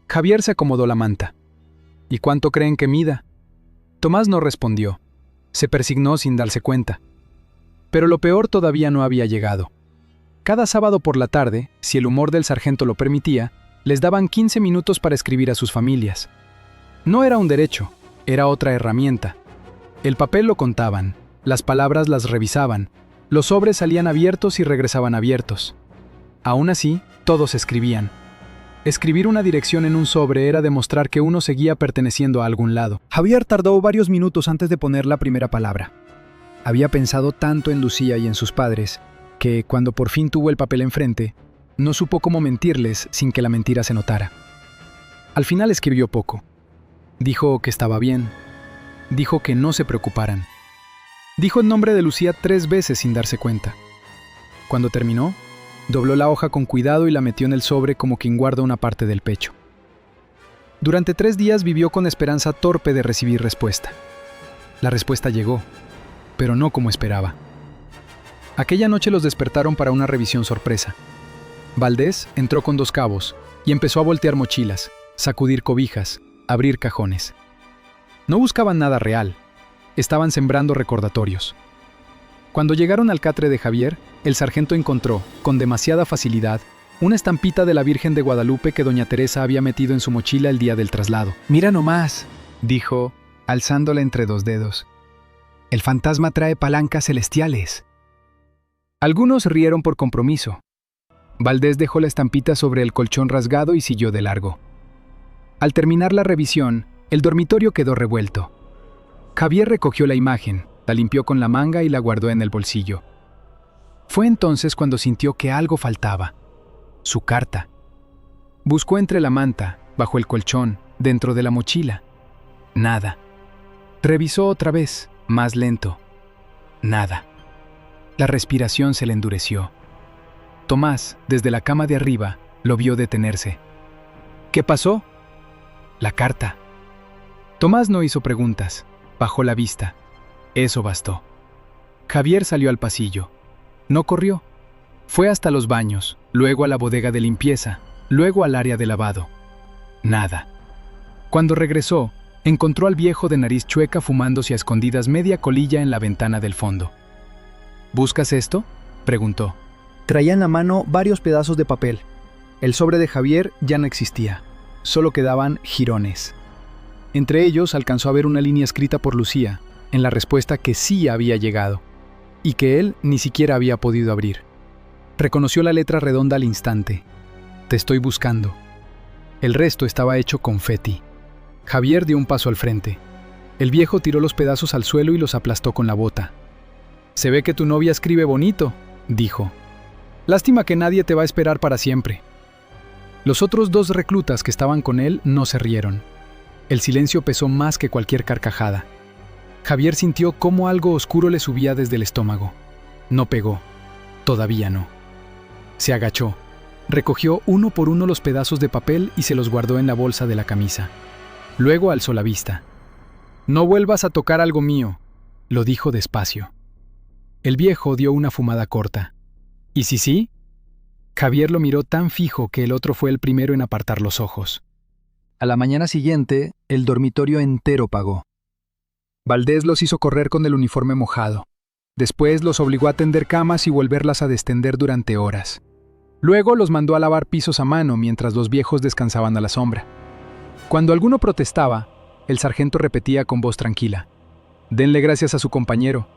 Javier se acomodó la manta. «¿Y cuánto creen que mida?» Tomás no respondió. Se persignó sin darse cuenta. Pero lo peor todavía no había llegado. Cada sábado por la tarde, si el humor del sargento lo permitía, les daban 15 minutos para escribir a sus familias. No era un derecho, era otra herramienta. El papel lo contaban, las palabras las revisaban, los sobres salían abiertos y regresaban abiertos. Aún así, todos escribían. Escribir una dirección en un sobre era demostrar que uno seguía perteneciendo a algún lado. Javier tardó varios minutos antes de poner la primera palabra. Había pensado tanto en Lucía y en sus padres, que cuando por fin tuvo el papel enfrente, no supo cómo mentirles sin que la mentira se notara. Al final escribió poco. Dijo que estaba bien. Dijo que no se preocuparan. Dijo el nombre de Lucía 3 veces sin darse cuenta. Cuando terminó, Dobló la hoja con cuidado y la metió en el sobre como quien guarda una parte del pecho. Durante 3 días vivió con esperanza torpe de recibir respuesta. La respuesta llegó, pero no como esperaba. Aquella noche los despertaron para una revisión sorpresa. Valdés entró con 2 cabos y empezó a voltear mochilas, sacudir cobijas, abrir cajones. No buscaban nada real, estaban sembrando recordatorios. Cuando llegaron al catre de Javier, el sargento encontró, con demasiada facilidad, una estampita de la Virgen de Guadalupe que doña Teresa había metido en su mochila el día del traslado. «Mira nomás», dijo, alzándola entre 2 dedos. «El fantasma trae palancas celestiales». Algunos rieron por compromiso. Valdés dejó la estampita sobre el colchón rasgado y siguió de largo. Al terminar la revisión, el dormitorio quedó revuelto. Javier recogió la imagen, la limpió con la manga y la guardó en el bolsillo. Fue entonces cuando sintió que algo faltaba. Su carta. Buscó entre la manta, bajo el colchón, dentro de la mochila. Nada. Revisó otra vez, más lento. Nada. La respiración se le endureció. Tomás, desde la cama de arriba, lo vio detenerse. ¿Qué pasó? La carta. Tomás no hizo preguntas, bajó la vista. Eso bastó. Javier salió al pasillo. No corrió. Fue hasta los baños, luego a la bodega de limpieza, luego al área de lavado. Nada. Cuando regresó, encontró al viejo de nariz chueca fumándose a escondidas media colilla en la ventana del fondo. ¿Buscas esto?, preguntó. Traía en la mano varios pedazos de papel. El sobre de Javier ya no existía. Solo quedaban jirones. Entre ellos alcanzó a ver una línea escrita por Lucía, en la respuesta que sí había llegado, y que él ni siquiera había podido abrir. Reconoció la letra redonda al instante. Te estoy buscando. El resto estaba hecho confeti. Javier dio un paso al frente. El viejo tiró los pedazos al suelo y los aplastó con la bota. Se ve que tu novia escribe bonito, dijo. Lástima que nadie te va a esperar para siempre. Los otros 2 reclutas que estaban con él no se rieron. El silencio pesó más que cualquier carcajada. Javier sintió cómo algo oscuro le subía desde el estómago. No pegó. Todavía no. Se agachó. Recogió uno por uno los pedazos de papel y se los guardó en la bolsa de la camisa. Luego alzó la vista. «No vuelvas a tocar algo mío», lo dijo despacio. El viejo dio una fumada corta. «¿Y si sí?» Javier lo miró tan fijo que el otro fue el primero en apartar los ojos. A la mañana siguiente, el dormitorio entero pagó. Valdés los hizo correr con el uniforme mojado. Después los obligó a tender camas y volverlas a destender durante horas. Luego los mandó a lavar pisos a mano mientras los viejos descansaban a la sombra. Cuando alguno protestaba, el sargento repetía con voz tranquila: «Denle gracias a su compañero.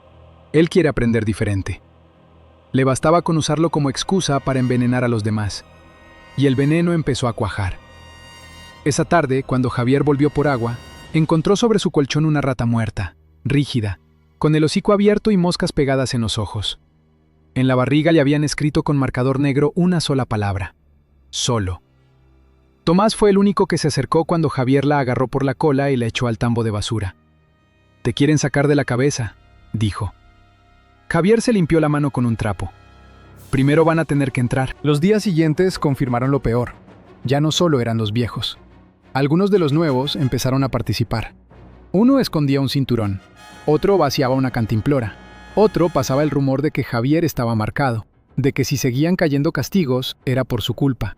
Él quiere aprender diferente». Le bastaba con usarlo como excusa para envenenar a los demás. Y el veneno empezó a cuajar. Esa tarde, cuando Javier volvió por agua, encontró sobre su colchón una rata muerta, rígida, con el hocico abierto y moscas pegadas en los ojos. En la barriga le habían escrito con marcador negro una sola palabra: solo. Tomás fue el único que se acercó cuando Javier la agarró por la cola y la echó al tambo de basura. «Te quieren sacar de la cabeza», dijo. Javier se limpió la mano con un trapo. «Primero van a tener que entrar». Los días siguientes confirmaron lo peor. Ya no solo eran los viejos. Algunos de los nuevos empezaron a participar. Uno escondía un cinturón, otro vaciaba una cantimplora, otro pasaba el rumor de que Javier estaba marcado, de que si seguían cayendo castigos era por su culpa,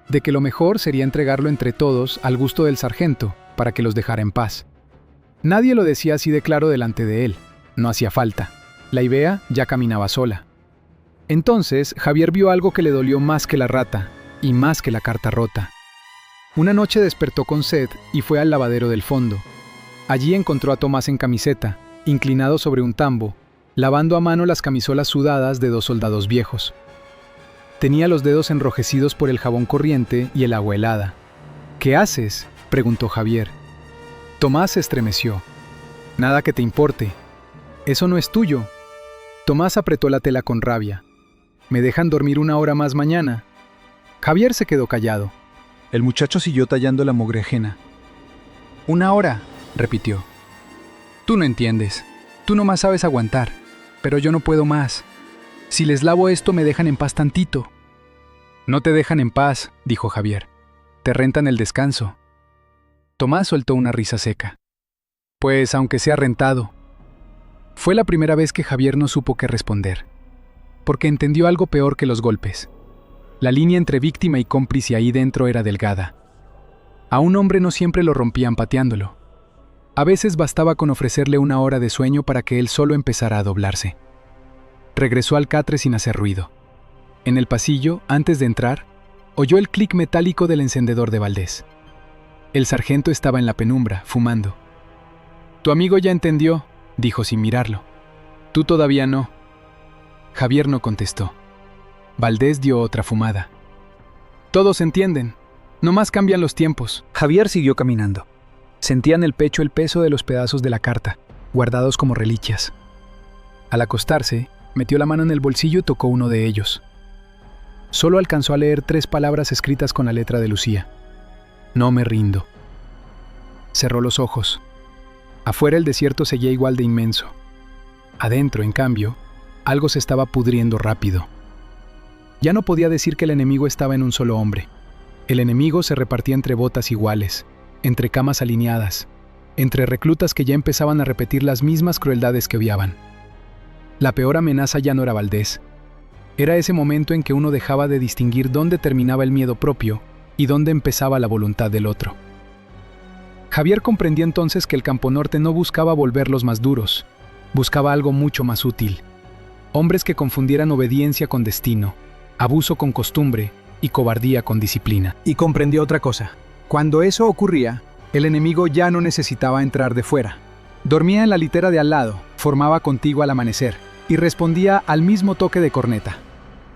de que lo mejor sería entregarlo entre todos al gusto del sargento para que los dejara en paz. Nadie lo decía así de claro delante de él, no hacía falta. La idea ya caminaba sola. Entonces Javier vio algo que le dolió más que la rata y más que la carta rota. Una noche despertó con sed y fue al lavadero del fondo. Allí encontró a Tomás en camiseta, inclinado sobre un tambo, lavando a mano las camisolas sudadas de 2 soldados viejos. Tenía los dedos enrojecidos por el jabón corriente y el agua helada. «¿Qué haces?», preguntó Javier. Tomás se estremeció. «Nada que te importe. Eso no es tuyo». Tomás apretó la tela con rabia. «¿Me dejan dormir 1 hora más mañana?». Javier se quedó callado. El muchacho siguió tallando la mugre ajena. «1 hora», repitió. «Tú no entiendes. Tú nomás sabes aguantar. Pero yo no puedo más. Si les lavo esto me dejan en paz tantito. No te dejan en paz, dijo Javier. Te rentan el descanso. Tomás soltó una risa seca. Pues aunque sea rentado. Fue la primera vez que Javier no supo qué responder, porque entendió algo peor que los golpes. La línea entre víctima y cómplice ahí dentro era delgada. A un hombre no siempre lo rompían pateándolo. A veces bastaba con ofrecerle una hora de sueño para que él solo empezara a doblarse. Regresó al catre sin hacer ruido. En el pasillo, antes de entrar, oyó el clic metálico del encendedor de Valdés. El sargento estaba en la penumbra, fumando. «Tu amigo ya entendió», dijo sin mirarlo. «Tú todavía no». Javier no contestó. Valdés dio otra fumada. «Todos entienden. Nomás cambian los tiempos». Javier siguió caminando. Sentía en el pecho el peso de los pedazos de la carta, guardados como reliquias. Al acostarse, metió la mano en el bolsillo y tocó uno de ellos. Solo alcanzó a leer 3 palabras escritas con la letra de Lucía. «No me rindo». Cerró los ojos. Afuera el desierto seguía igual de inmenso. Adentro, en cambio, algo se estaba pudriendo rápido. Ya no podía decir que el enemigo estaba en un solo hombre. El enemigo se repartía entre botas iguales, entre camas alineadas, entre reclutas que ya empezaban a repetir las mismas crueldades que odiaban. La peor amenaza ya no era Valdés. Era ese momento en que uno dejaba de distinguir dónde terminaba el miedo propio y dónde empezaba la voluntad del otro. Javier comprendía entonces que el Campo Norte no buscaba volverlos más duros, buscaba algo mucho más útil. Hombres que confundieran obediencia con destino, abuso con costumbre y cobardía con disciplina. Y comprendió otra cosa. Cuando eso ocurría, el enemigo ya no necesitaba entrar de fuera. Dormía en la litera de al lado, formaba contigo al amanecer y respondía al mismo toque de corneta.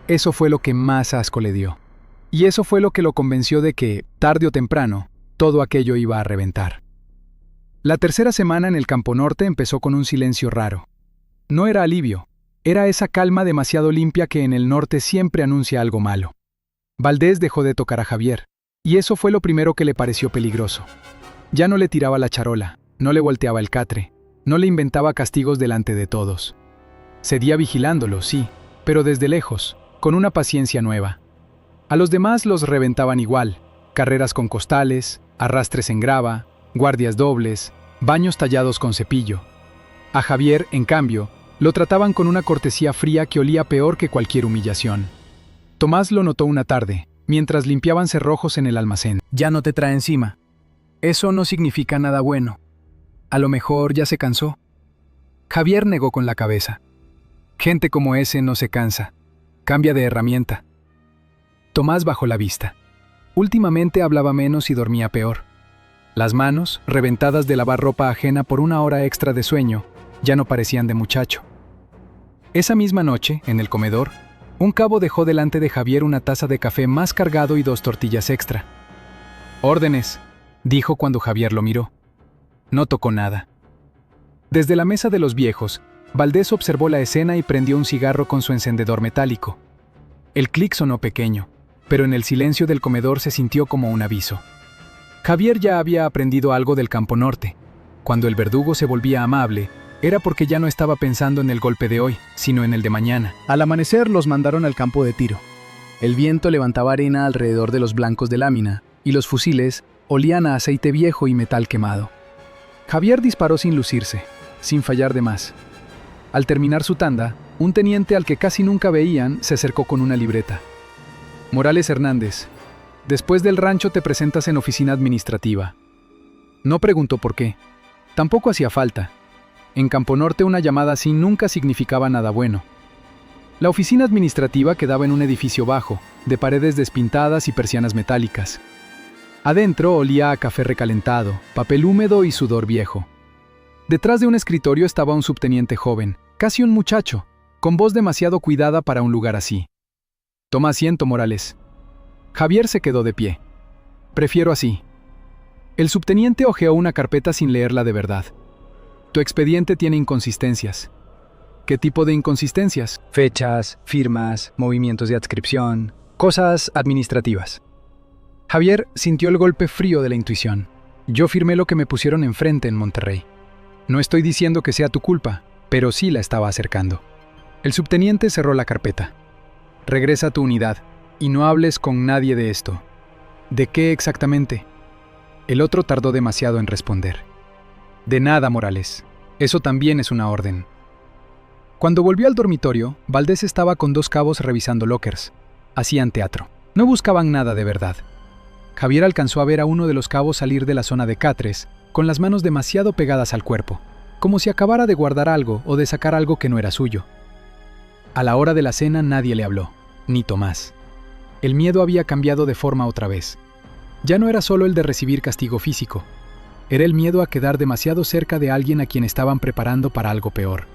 Eso fue lo que más asco le dio. Y eso fue lo que lo convenció de que, tarde o temprano, todo aquello iba a reventar. La tercera semana en el Campo Norte empezó con un silencio raro. No era alivio, era esa calma demasiado limpia que en el norte siempre anuncia algo malo. Valdés dejó de tocar a Javier, y eso fue lo primero que le pareció peligroso. Ya no le tiraba la charola, no le volteaba el catre, no le inventaba castigos delante de todos. Seguía vigilándolo, sí, pero desde lejos, con una paciencia nueva. A los demás los reventaban igual, carreras con costales, arrastres en grava, guardias dobles, baños tallados con cepillo. A Javier, en cambio, lo trataban con una cortesía fría que olía peor que cualquier humillación. Tomás lo notó una tarde, mientras limpiaban cerrojos en el almacén. Ya no te trae encima. Eso no significa nada bueno. A lo mejor ya se cansó. Javier negó con la cabeza. Gente como ese no se cansa. Cambia de herramienta. Tomás bajó la vista. Últimamente hablaba menos y dormía peor. Las manos, reventadas de lavar ropa ajena por una hora extra de sueño, ya no parecían de muchacho. Esa misma noche, en el comedor, un cabo dejó delante de Javier una taza de café más cargado y 2 tortillas extra. «Órdenes», dijo cuando Javier lo miró. No tocó nada. Desde la mesa de los viejos, Valdés observó la escena y prendió un cigarro con su encendedor metálico. El clic sonó pequeño, pero en el silencio del comedor se sintió como un aviso. Javier ya había aprendido algo del Campo Norte. Cuando el verdugo se volvía amable, era porque ya no estaba pensando en el golpe de hoy, sino en el de mañana. Al amanecer los mandaron al campo de tiro. El viento levantaba arena alrededor de los blancos de lámina, y los fusiles olían a aceite viejo y metal quemado. Javier disparó sin lucirse, sin fallar de más. Al terminar su tanda, un teniente al que casi nunca veían se acercó con una libreta. «Morales Hernández, después del rancho te presentas en oficina administrativa». No preguntó por qué. Tampoco hacía falta. En Campo Norte una llamada así nunca significaba nada bueno. La oficina administrativa quedaba en un edificio bajo, de paredes despintadas y persianas metálicas. Adentro olía a café recalentado, papel húmedo y sudor viejo. Detrás de un escritorio estaba un subteniente joven, casi un muchacho, con voz demasiado cuidada para un lugar así. «Toma asiento, Morales». Javier se quedó de pie. «Prefiero así». El subteniente hojeó una carpeta sin leerla de verdad. «Tu expediente tiene inconsistencias». «¿Qué tipo de inconsistencias?» Fechas, firmas, movimientos de adscripción, cosas administrativas. Javier sintió el golpe frío de la intuición. «Yo firmé lo que me pusieron enfrente en Monterrey. No estoy diciendo que sea tu culpa, pero sí la estaba acercando». El subteniente cerró la carpeta. «Regresa a tu unidad. Y no hables con nadie de esto. ¿De qué exactamente? El otro tardó demasiado en responder. De nada, Morales. Eso también es una orden. Cuando volvió al dormitorio, Valdés estaba con 2 cabos revisando lockers. Hacían teatro. No buscaban nada de verdad. Javier alcanzó a ver a uno de los cabos salir de la zona de catres, con las manos demasiado pegadas al cuerpo, como si acabara de guardar algo o de sacar algo que no era suyo. A la hora de la cena nadie le habló, ni Tomás. El miedo había cambiado de forma otra vez. Ya no era solo el de recibir castigo físico. Era el miedo a quedar demasiado cerca de alguien a quien estaban preparando para algo peor.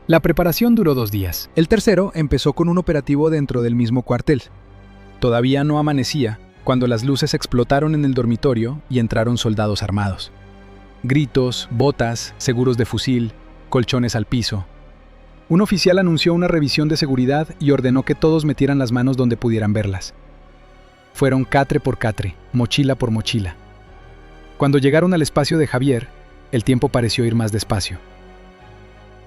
La preparación duró 2 días. El tercero empezó con un operativo dentro del mismo cuartel. Todavía no amanecía cuando las luces explotaron en el dormitorio y entraron soldados armados. Gritos, botas, seguros de fusil, colchones al piso. Un oficial anunció una revisión de seguridad y ordenó que todos metieran las manos donde pudieran verlas. Fueron catre por catre, mochila por mochila. Cuando llegaron al espacio de Javier, el tiempo pareció ir más despacio.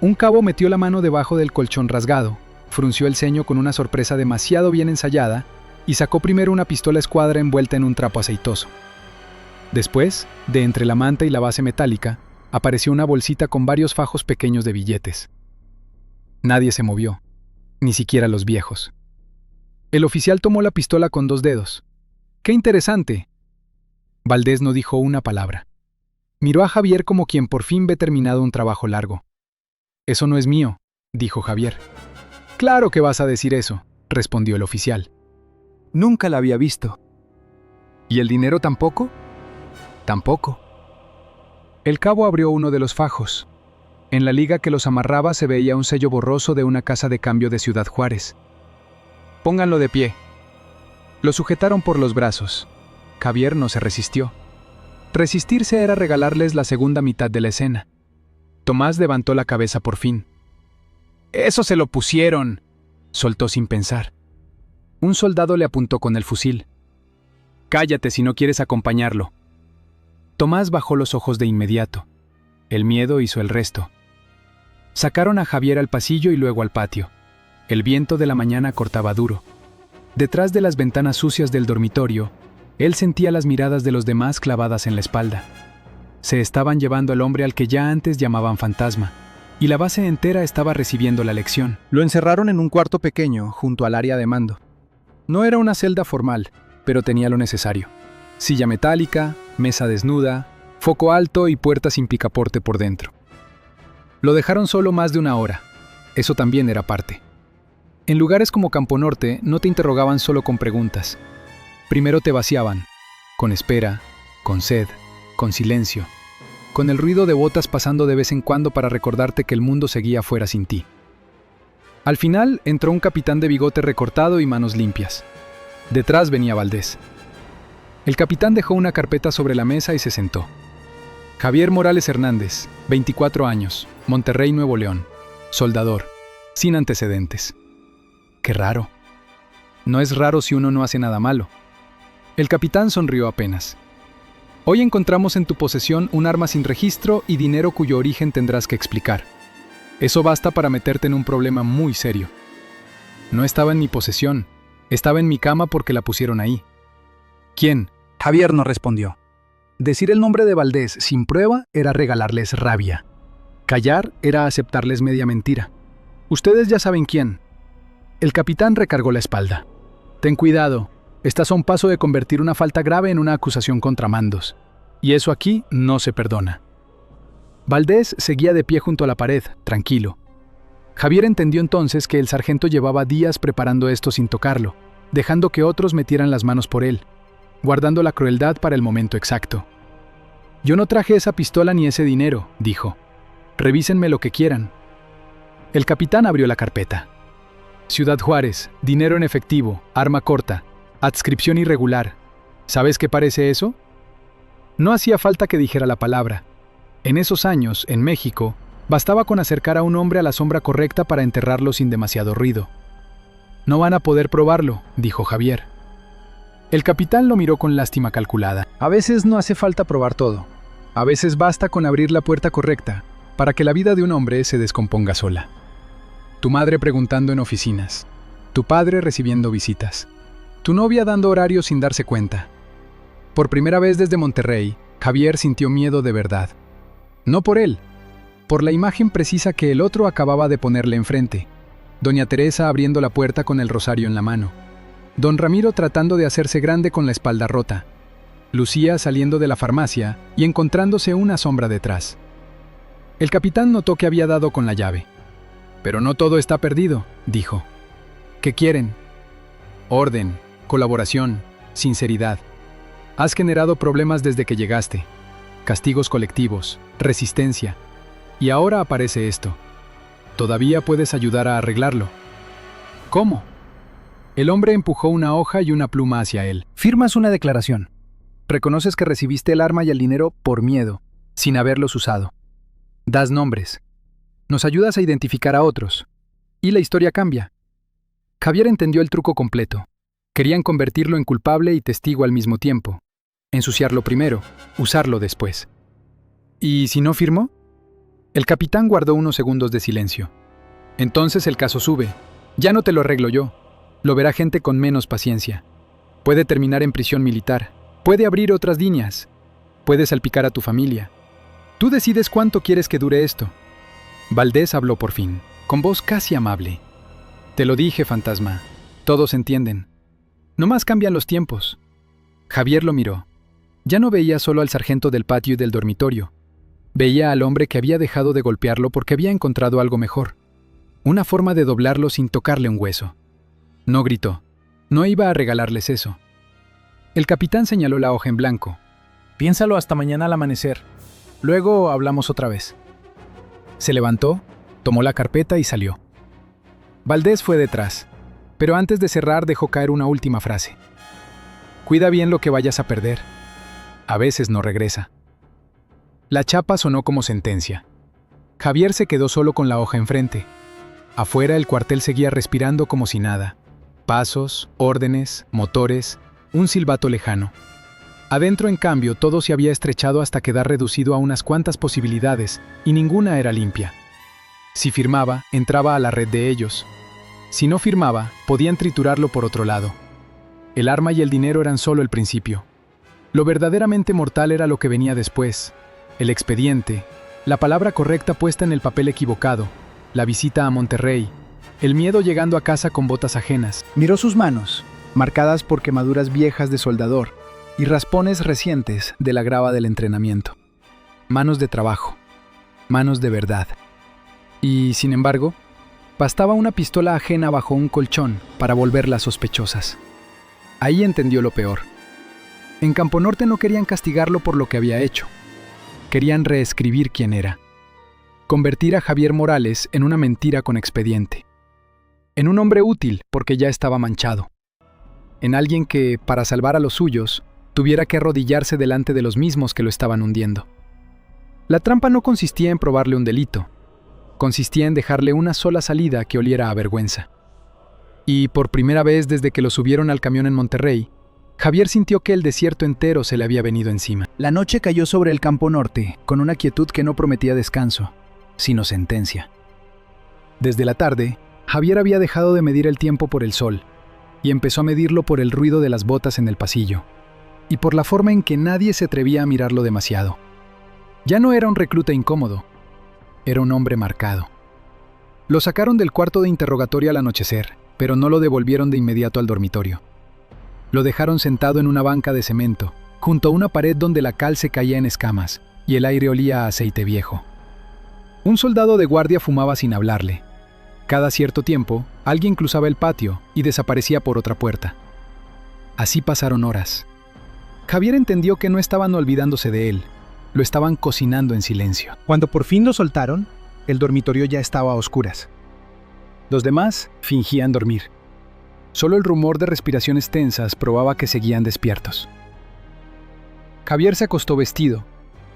Un cabo metió la mano debajo del colchón rasgado, frunció el ceño con una sorpresa demasiado bien ensayada y sacó primero una pistola escuadra envuelta en un trapo aceitoso. Después, de entre la manta y la base metálica, apareció una bolsita con varios fajos pequeños de billetes. Nadie se movió, ni siquiera los viejos. El oficial tomó la pistola con 2 dedos. ¡Qué interesante! Valdés no dijo una palabra. Miró a Javier como quien por fin ve terminado un trabajo largo. «Eso no es mío», dijo Javier. «Claro que vas a decir eso», respondió el oficial. «Nunca la había visto». «¿Y el dinero tampoco?» «Tampoco». El cabo abrió uno de los fajos. En la liga que los amarraba se veía un sello borroso de una casa de cambio de Ciudad Juárez. «Pónganlo de pie». Lo sujetaron por los brazos. Javier no se resistió. Resistirse era regalarles la segunda mitad de la escena. Tomás levantó la cabeza por fin. «¡Eso se lo pusieron!», soltó sin pensar. Un soldado le apuntó con el fusil. «Cállate si no quieres acompañarlo». Tomás bajó los ojos de inmediato. El miedo hizo el resto. Sacaron a Javier al pasillo y luego al patio. El viento de la mañana cortaba duro. Detrás de las ventanas sucias del dormitorio, él sentía las miradas de los demás clavadas en la espalda. Se estaban llevando al hombre al que ya antes llamaban fantasma, y la base entera estaba recibiendo la lección. Lo encerraron en un cuarto pequeño, junto al área de mando. No era una celda formal, pero tenía lo necesario. Silla metálica, mesa desnuda, foco alto y puerta sin picaporte por dentro. Lo dejaron solo más de 1 hora. Eso también era parte. En lugares como Campo Norte no te interrogaban solo con preguntas. Primero te vaciaban, con espera, con sed, con silencio, con el ruido de botas pasando de vez en cuando para recordarte que el mundo seguía fuera sin ti. Al final entró un capitán de bigote recortado y manos limpias. Detrás venía Valdés. El capitán dejó una carpeta sobre la mesa y se sentó. Javier Morales Hernández, 24 años, Monterrey, Nuevo León, soldador, sin antecedentes. Qué raro. No es raro si uno no hace nada malo. El capitán sonrió apenas. Hoy encontramos en tu posesión un arma sin registro y dinero cuyo origen tendrás que explicar. Eso basta para meterte en un problema muy serio. No estaba en mi posesión, estaba en mi cama porque la pusieron ahí. ¿Quién? Javier no respondió. Decir el nombre de Valdés sin prueba era regalarles rabia. Callar era aceptarles media mentira. Ustedes ya saben quién. El capitán recargó la espalda. Ten cuidado, estás a un paso de convertir una falta grave en una acusación contra mandos. Y eso aquí no se perdona. Valdés seguía de pie junto a la pared, tranquilo. Javier entendió entonces que el sargento llevaba días preparando esto sin tocarlo, dejando que otros metieran las manos por él, guardando la crueldad para el momento exacto. «Yo no traje esa pistola ni ese dinero», dijo. «Revísenme lo que quieran». El capitán abrió la carpeta. Ciudad Juárez, dinero en efectivo, arma corta, adscripción irregular. ¿Sabes qué parece eso? No hacía falta que dijera la palabra. En esos años, en México, bastaba con acercar a un hombre a la sombra correcta para enterrarlo sin demasiado ruido. «No van a poder probarlo», dijo Javier. El capitán lo miró con lástima calculada. A veces no hace falta probar todo. A veces basta con abrir la puerta correcta para que la vida de un hombre se descomponga sola. Tu madre preguntando en oficinas. Tu padre recibiendo visitas. Tu novia dando horario sin darse cuenta. Por primera vez desde Monterrey, Javier sintió miedo de verdad. No por él, por la imagen precisa que el otro acababa de ponerle enfrente. Doña Teresa abriendo la puerta con el rosario en la mano. Don Ramiro tratando de hacerse grande con la espalda rota. Lucía saliendo de la farmacia y encontrándose una sombra detrás. El capitán notó que había dado con la llave. Pero no todo está perdido, dijo. ¿Qué quieren? Orden, colaboración, sinceridad. Has generado problemas desde que llegaste. Castigos colectivos, resistencia. Y ahora aparece esto. Todavía puedes ayudar a arreglarlo. ¿Cómo? El hombre empujó una hoja y una pluma hacia él. Firmas una declaración. Reconoces que recibiste el arma y el dinero por miedo, sin haberlos usado. Das nombres. Nos ayudas a identificar a otros. Y la historia cambia. Javier entendió el truco completo. Querían convertirlo en culpable y testigo al mismo tiempo. Ensuciarlo primero, usarlo después. ¿Y si no firmó? El capitán guardó unos segundos de silencio. Entonces el caso sube. Ya no te lo arreglo yo. Lo verá gente con menos paciencia. Puede terminar en prisión militar. Puede abrir otras líneas. Puede salpicar a tu familia. Tú decides cuánto quieres que dure esto. Valdés habló por fin, con voz casi amable. Te lo dije, fantasma. Todos entienden. Nomás cambian los tiempos. Javier lo miró. Ya no veía solo al sargento del patio y del dormitorio. Veía al hombre que había dejado de golpearlo porque había encontrado algo mejor. Una forma de doblarlo sin tocarle un hueso. No gritó. No iba a regalarles eso. El capitán señaló la hoja en blanco. Piénsalo hasta mañana al amanecer. Luego hablamos otra vez. Se levantó, tomó la carpeta y salió. Valdés fue detrás, pero antes de cerrar dejó caer una última frase. Cuida bien lo que vayas a perder. A veces no regresa. La chapa sonó como sentencia. Javier se quedó solo con la hoja enfrente. Afuera el cuartel seguía respirando como si nada. Pasos, órdenes, motores, un silbato lejano. Adentro, en cambio, todo se había estrechado hasta quedar reducido a unas cuantas posibilidades, y ninguna era limpia. Si firmaba, entraba a la red de ellos. Si no firmaba, podían triturarlo por otro lado. El arma y el dinero eran solo el principio. Lo verdaderamente mortal era lo que venía después. El expediente, la palabra correcta puesta en el papel equivocado, la visita a Monterrey, el miedo llegando a casa con botas ajenas. Miró sus manos, marcadas por quemaduras viejas de soldador y raspones recientes de la grava del entrenamiento. Manos de trabajo, manos de verdad. Y, sin embargo, bastaba una pistola ajena bajo un colchón para volverlas sospechosas. Ahí entendió lo peor. En Campo Norte no querían castigarlo por lo que había hecho. Querían reescribir quién era. Convertir a Javier Morales en una mentira con expediente. En un hombre útil porque ya estaba manchado. En alguien que, para salvar a los suyos, tuviera que arrodillarse delante de los mismos que lo estaban hundiendo. La trampa no consistía en probarle un delito. Consistía en dejarle una sola salida que oliera a vergüenza. Y por primera vez desde que lo subieron al camión en Monterrey, Javier sintió que el desierto entero se le había venido encima. La noche cayó sobre el Campo Norte, con una quietud que no prometía descanso, sino sentencia. Desde la tarde, Javier había dejado de medir el tiempo por el sol, y empezó a medirlo por el ruido de las botas en el pasillo, y por la forma en que nadie se atrevía a mirarlo demasiado. Ya no era un recluta incómodo, era un hombre marcado. Lo sacaron del cuarto de interrogatorio al anochecer, pero no lo devolvieron de inmediato al dormitorio. Lo dejaron sentado en una banca de cemento, junto a una pared donde la cal se caía en escamas y el aire olía a aceite viejo. Un soldado de guardia fumaba sin hablarle. Cada cierto tiempo, alguien cruzaba el patio y desaparecía por otra puerta. Así pasaron horas. Javier entendió que no estaban olvidándose de él, lo estaban cocinando en silencio. Cuando por fin lo soltaron, el dormitorio ya estaba a oscuras. Los demás fingían dormir. Solo el rumor de respiraciones tensas probaba que seguían despiertos. Javier se acostó vestido,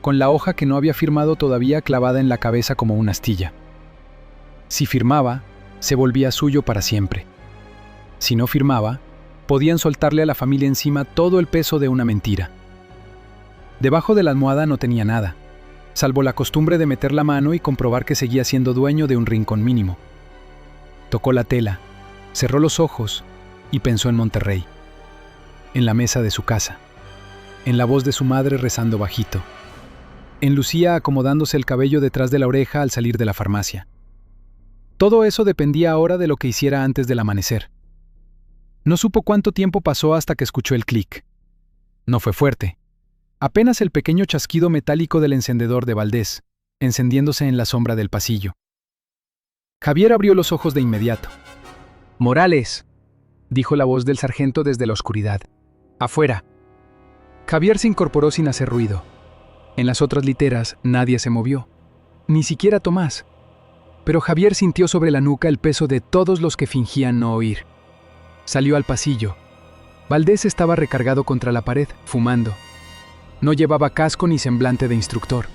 con la hoja que no había firmado todavía clavada en la cabeza como una astilla. Si firmaba, se volvía suyo para siempre. Si no firmaba, podían soltarle a la familia encima todo el peso de una mentira. Debajo de la almohada no tenía nada, salvo la costumbre de meter la mano y comprobar que seguía siendo dueño de un rincón mínimo. Tocó la tela, cerró los ojos y pensó en Monterrey. en la mesa de su casa, en la voz de su madre rezando bajito, en Lucía acomodándose el cabello detrás de la oreja al salir de la farmacia. Todo eso dependía ahora de lo que hiciera antes del amanecer. No supo cuánto tiempo pasó hasta que escuchó el clic. No fue fuerte. Apenas el pequeño chasquido metálico del encendedor de Valdés, encendiéndose en la sombra del pasillo. Javier abrió los ojos de inmediato. «Morales», dijo la voz del sargento desde la oscuridad. «Afuera». Javier se incorporó sin hacer ruido. En las otras literas nadie se movió, ni siquiera Tomás. Pero Javier sintió sobre la nuca el peso de todos los que fingían no oír. Salió al pasillo. Valdés estaba recargado contra la pared, fumando. No llevaba casco ni semblante de instructor.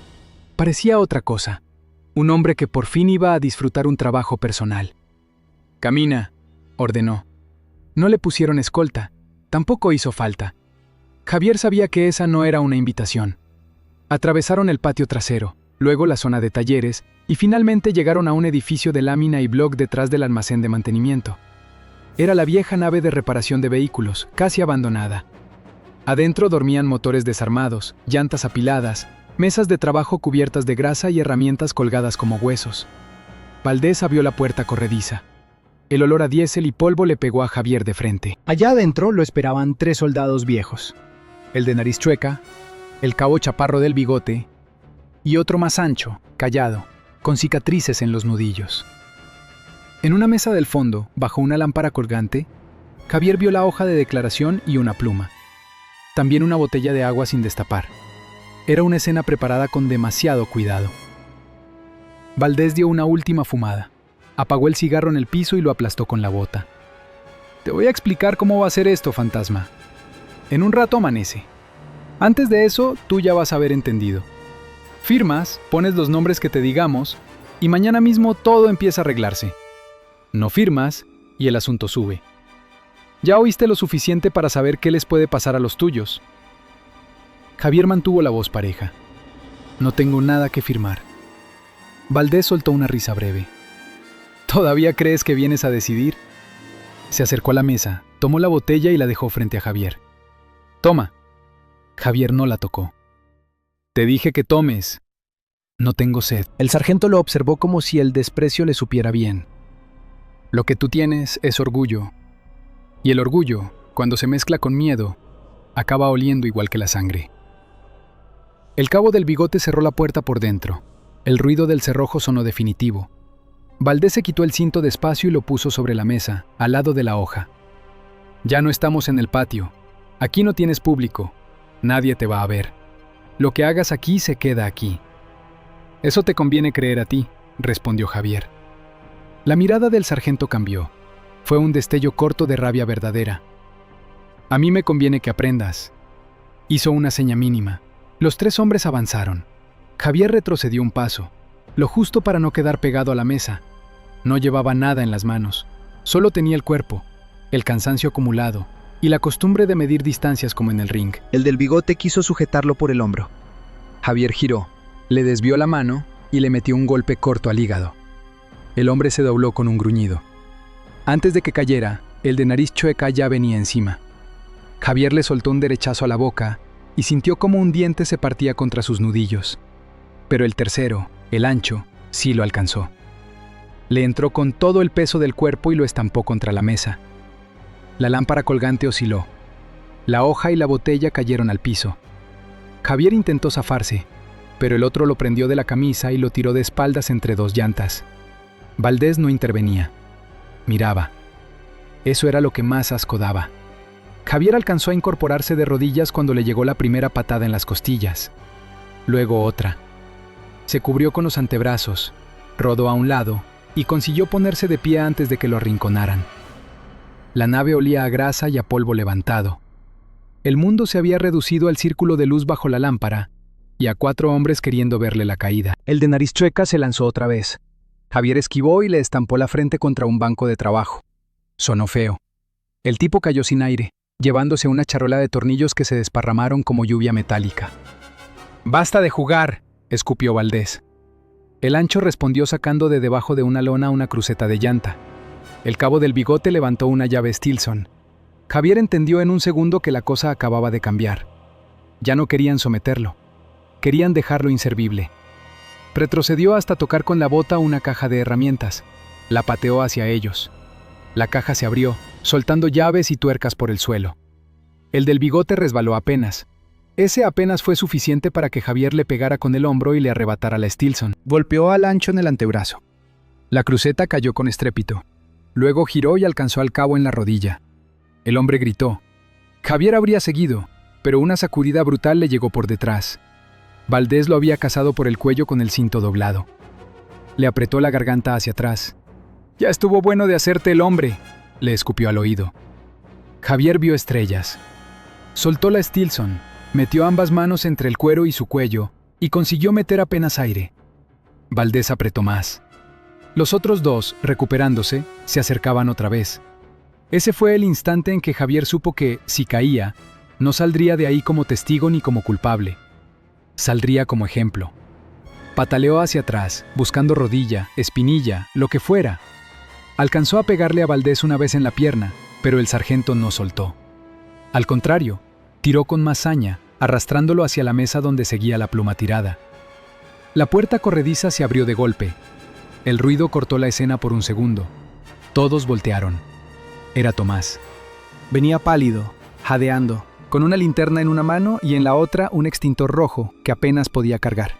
Parecía otra cosa. Un hombre que por fin iba a disfrutar un trabajo personal. «Camina», ordenó. No le pusieron escolta. Tampoco hizo falta. Javier sabía que esa no era una invitación. Atravesaron el patio trasero, luego la zona de talleres, y finalmente llegaron a un edificio de lámina y bloc detrás del almacén de mantenimiento. Era la vieja nave de reparación de vehículos, casi abandonada. Adentro dormían motores desarmados, llantas apiladas, mesas de trabajo cubiertas de grasa y herramientas colgadas como huesos. Valdés abrió la puerta corrediza. El olor a diésel y polvo le pegó a Javier de frente. Allá adentro lo esperaban 3 soldados viejos. El de nariz chueca, el cabo chaparro del bigote y otro más ancho, callado, con cicatrices en los nudillos. En una mesa del fondo, bajo una lámpara colgante, Javier vio la hoja de declaración y una pluma. También una botella de agua sin destapar. Era una escena preparada con demasiado cuidado. Valdés dio una última fumada. Apagó el cigarro en el piso y lo aplastó con la bota. «Te voy a explicar cómo va a ser esto, fantasma. En un rato amanece. Antes de eso, tú ya vas a haber entendido. Firmas, pones los nombres que te digamos, y mañana mismo todo empieza a arreglarse. No firmas, y el asunto sube. Ya oíste lo suficiente para saber qué les puede pasar a los tuyos». Javier mantuvo la voz pareja. «No tengo nada que firmar». Valdés soltó una risa breve. «¿Todavía crees que vienes a decidir?». Se acercó a la mesa, tomó la botella y la dejó frente a Javier. «Toma». Javier no la tocó. «Te dije que tomes». «No tengo sed». El sargento lo observó como si el desprecio le supiera bien. «Lo que tú tienes es orgullo. Y el orgullo, cuando se mezcla con miedo, acaba oliendo igual que la sangre». El cabo del bigote cerró la puerta por dentro. El ruido del cerrojo sonó definitivo. Valdés se quitó el cinto despacio y lo puso sobre la mesa, al lado de la hoja. «Ya no estamos en el patio. Aquí no tienes público. Nadie te va a ver. Lo que hagas aquí se queda aquí». «Eso te conviene creer a ti», respondió Javier. La mirada del sargento cambió. Fue un destello corto de rabia verdadera. «A mí me conviene que aprendas». Hizo una seña mínima. Los 3 hombres avanzaron. Javier retrocedió un paso, lo justo para no quedar pegado a la mesa. No llevaba nada en las manos, solo tenía el cuerpo, el cansancio acumulado y la costumbre de medir distancias como en el ring. El del bigote quiso sujetarlo por el hombro. Javier giró, le desvió la mano y le metió un golpe corto al hígado. El hombre se dobló con un gruñido. Antes de que cayera, el de nariz chueca ya venía encima. Javier le soltó un derechazo a la boca y sintió como un diente se partía contra sus nudillos. Pero el tercero, el ancho, sí lo alcanzó. Le entró con todo el peso del cuerpo y lo estampó contra la mesa. La lámpara colgante osciló. La hoja y la botella cayeron al piso. Javier intentó zafarse, pero el otro lo prendió de la camisa y lo tiró de espaldas entre 2 llantas. Valdés no intervenía. Miraba. Eso era lo que más asco daba. Javier alcanzó a incorporarse de rodillas cuando le llegó la primera patada en las costillas. Luego otra. Se cubrió con los antebrazos, rodó a un lado y consiguió ponerse de pie antes de que lo arrinconaran. La nave olía a grasa y a polvo levantado. El mundo se había reducido al círculo de luz bajo la lámpara y a 4 hombres queriendo verle la caída. El de nariz chueca se lanzó otra vez. Javier esquivó y le estampó la frente contra un banco de trabajo. Sonó feo. El tipo cayó sin aire, llevándose una charola de tornillos que se desparramaron como lluvia metálica. «¡Basta de jugar!», escupió Valdés. El ancho respondió sacando de debajo de una lona una cruceta de llanta. El cabo del bigote levantó una llave Stilson. Javier entendió en un segundo que la cosa acababa de cambiar. Ya no querían someterlo. Querían dejarlo inservible. Retrocedió hasta tocar con la bota una caja de herramientas. La pateó hacia ellos. La caja se abrió, soltando llaves y tuercas por el suelo. El del bigote resbaló apenas. Ese apenas fue suficiente para que Javier le pegara con el hombro y le arrebatara la Stilson. Golpeó al ancho en el antebrazo. La cruceta cayó con estrépito. Luego giró y alcanzó al cabo en la rodilla. El hombre gritó. Javier habría seguido, pero una sacudida brutal le llegó por detrás. Valdés lo había cazado por el cuello con el cinto doblado. Le apretó la garganta hacia atrás. «Ya estuvo bueno de hacerte el hombre», le escupió al oído. Javier vio estrellas. Soltó la Stilson, metió ambas manos entre el cuero y su cuello y consiguió meter apenas aire. Valdés apretó más. Los otros dos, recuperándose, se acercaban otra vez. Ese fue el instante en que Javier supo que, si caía, no saldría de ahí como testigo ni como culpable. Saldría como ejemplo. Pataleó hacia atrás, buscando rodilla, espinilla, lo que fuera. Alcanzó a pegarle a Valdés una vez en la pierna, pero el sargento no soltó. Al contrario, tiró con más saña, arrastrándolo hacia la mesa donde seguía la pluma tirada. La puerta corrediza se abrió de golpe. El ruido cortó la escena por un segundo. Todos voltearon. Era Tomás. Venía pálido, jadeando, con una linterna en una mano y en la otra un extintor rojo que apenas podía cargar.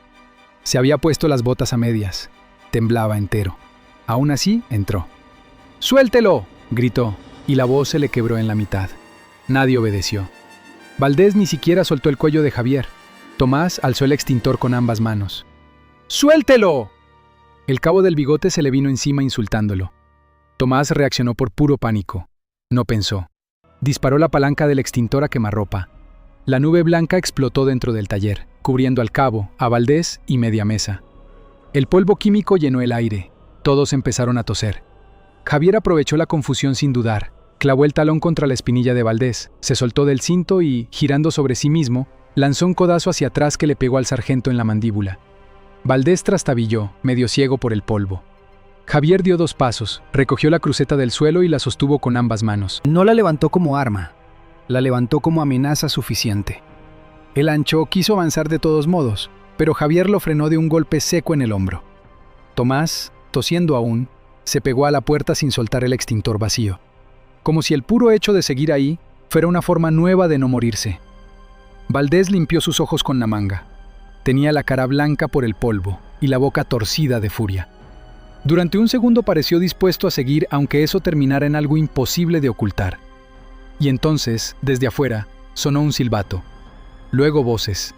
Se había puesto las botas a medias. Temblaba entero. Aún así, entró. «¡Suéltelo!», gritó, y la voz se le quebró en la mitad. Nadie obedeció. Valdés ni siquiera soltó el cuello de Javier. Tomás alzó el extintor con ambas manos. «¡Suéltelo!». El cabo del bigote se le vino encima insultándolo. Tomás reaccionó por puro pánico. No pensó. Disparó la palanca del extintor a quemarropa. La nube blanca explotó dentro del taller, cubriendo al cabo, a Valdés y media mesa. El polvo químico llenó el aire. Todos empezaron a toser. Javier aprovechó la confusión sin dudar. Clavó el talón contra la espinilla de Valdés, se soltó del cinto y, girando sobre sí mismo, lanzó un codazo hacia atrás que le pegó al sargento en la mandíbula. Valdés trastabilló, medio ciego por el polvo. Javier dio 2 pasos, recogió la cruceta del suelo y la sostuvo con ambas manos. No la levantó como arma, la levantó como amenaza suficiente. El ancho quiso avanzar de todos modos, pero Javier lo frenó de un golpe seco en el hombro. Tomás, tosiendo aún, se pegó a la puerta sin soltar el extintor vacío. Como si el puro hecho de seguir ahí fuera una forma nueva de no morirse. Valdés limpió sus ojos con la manga. Tenía la cara blanca por el polvo y la boca torcida de furia. Durante un segundo pareció dispuesto a seguir aunque eso terminara en algo imposible de ocultar. Y entonces, desde afuera, sonó un silbato. Luego voces.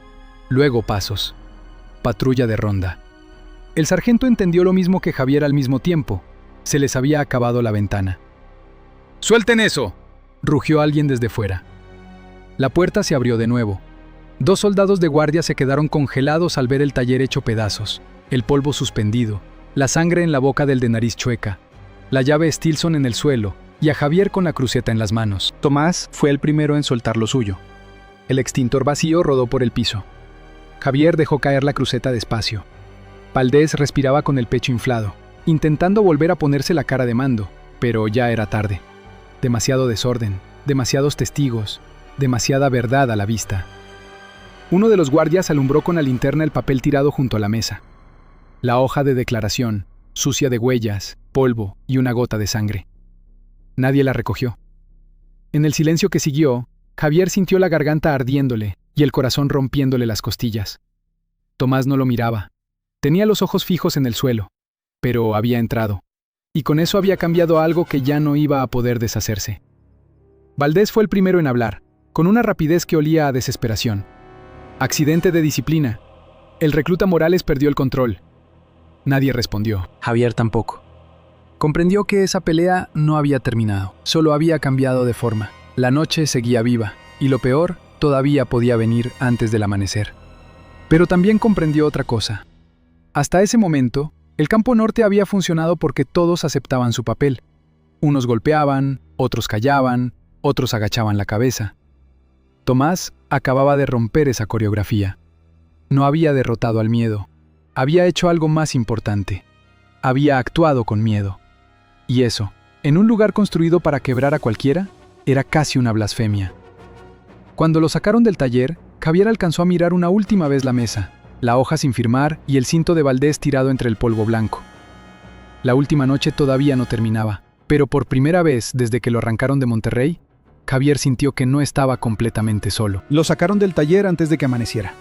Luego pasos. Patrulla de ronda. El sargento entendió lo mismo que Javier al mismo tiempo. Se les había acabado la ventana. «¡Suelten eso!», rugió alguien desde fuera. La puerta se abrió de nuevo. 2 soldados de guardia se quedaron congelados al ver el taller hecho pedazos, el polvo suspendido, la sangre en la boca del de nariz chueca, la llave Stilson en el suelo y a Javier con la cruceta en las manos. Tomás fue el primero en soltar lo suyo. El extintor vacío rodó por el piso. Javier dejó caer la cruceta despacio. Valdés respiraba con el pecho inflado, intentando volver a ponerse la cara de mando, pero ya era tarde. Demasiado desorden, demasiados testigos, demasiada verdad a la vista. Uno de los guardias alumbró con la linterna el papel tirado junto a la mesa. La hoja de declaración, sucia de huellas, polvo y una gota de sangre. Nadie la recogió. En el silencio que siguió, Javier sintió la garganta ardiéndole y el corazón rompiéndole las costillas. Tomás no lo miraba. Tenía los ojos fijos en el suelo, pero había entrado. Y con eso había cambiado algo que ya no iba a poder deshacerse. Valdés fue el primero en hablar, con una rapidez que olía a desesperación. «Accidente de disciplina. El recluta Morales perdió el control». Nadie respondió. Javier tampoco. Comprendió que esa pelea no había terminado, solo había cambiado de forma. La noche seguía viva, y lo peor todavía podía venir antes del amanecer. Pero también comprendió otra cosa. Hasta ese momento, el campo norte había funcionado porque todos aceptaban su papel. Unos golpeaban, otros callaban, otros agachaban la cabeza. Tomás acababa de romper esa coreografía. No había derrotado al miedo. Había hecho algo más importante. Había actuado con miedo. Y eso, en un lugar construido para quebrar a cualquiera, Era casi una blasfemia. Cuando lo sacaron del taller, Javier alcanzó a mirar una última vez la mesa, la hoja sin firmar y el cinto de Valdés tirado entre el polvo blanco. La última noche todavía no terminaba, pero por primera vez desde que lo arrancaron de Monterrey, Javier sintió que no estaba completamente solo. Lo sacaron del taller antes de que amaneciera.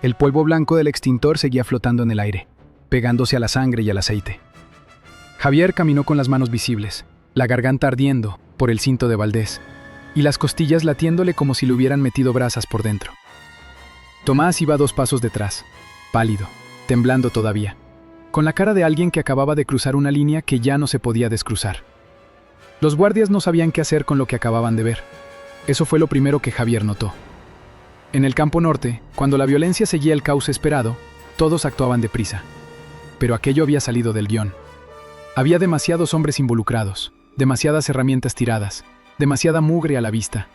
El polvo blanco del extintor seguía flotando en el aire, pegándose a la sangre y al aceite. Javier caminó con las manos visibles, la garganta ardiendo por el cinto de Valdés, y las costillas latiéndole como si le hubieran metido brasas por dentro. Tomás iba 2 pasos detrás, pálido, temblando todavía, con la cara de alguien que acababa de cruzar una línea que ya no se podía descruzar. Los guardias no sabían qué hacer con lo que acababan de ver. Eso fue lo primero que Javier notó. En el campo norte, cuando la violencia seguía el cauce esperado, todos actuaban deprisa. Pero aquello había salido del guión. Había demasiados hombres involucrados, demasiadas herramientas tiradas, demasiada mugre a la vista.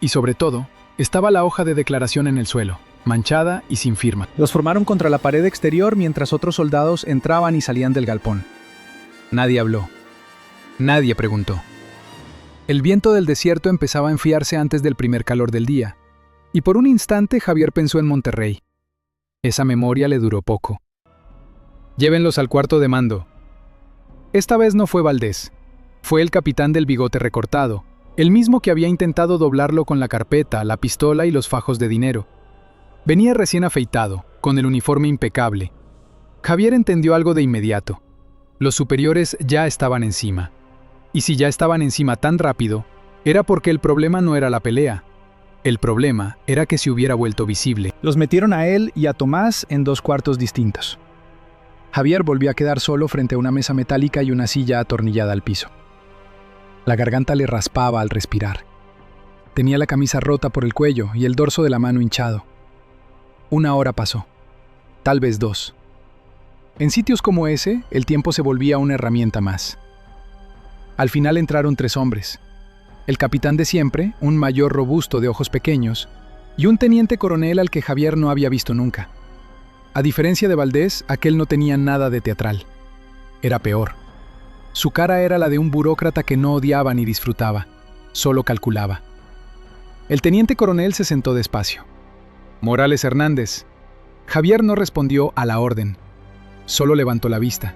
Y sobre todo, estaba la hoja de declaración en el suelo, manchada y sin firma. Los formaron contra la pared exterior mientras otros soldados entraban y salían del galpón. Nadie habló. Nadie preguntó. El viento del desierto empezaba a enfriarse antes del primer calor del día, y por un instante Javier pensó en Monterrey. Esa memoria le duró poco. Llévenlos al cuarto de mando. Esta vez no fue Valdés. Fue el capitán del bigote recortado, el mismo que había intentado doblarlo con la carpeta, la pistola y los fajos de dinero. Venía recién afeitado, con el uniforme impecable. Javier entendió algo de inmediato. Los superiores ya estaban encima. Y si ya estaban encima tan rápido, era porque el problema no era la pelea. El problema era que se hubiera vuelto visible. Los metieron a él y a Tomás en 2 cuartos distintos. Javier volvió a quedar solo frente a una mesa metálica y una silla atornillada al piso. La garganta le raspaba al respirar. Tenía la camisa rota por el cuello y el dorso de la mano hinchado. 1 hora pasó, tal vez 2. En sitios como ese, el tiempo se volvía una herramienta más. Al final entraron 3 hombres. El capitán de siempre, un mayor robusto de ojos pequeños, y un teniente coronel al que Javier no había visto nunca. A diferencia de Valdés, aquel no tenía nada de teatral. Era peor. Su cara era la de un burócrata que no odiaba ni disfrutaba, solo calculaba. El teniente coronel se sentó despacio. Morales Hernández. Javier no respondió a la orden. Solo levantó la vista.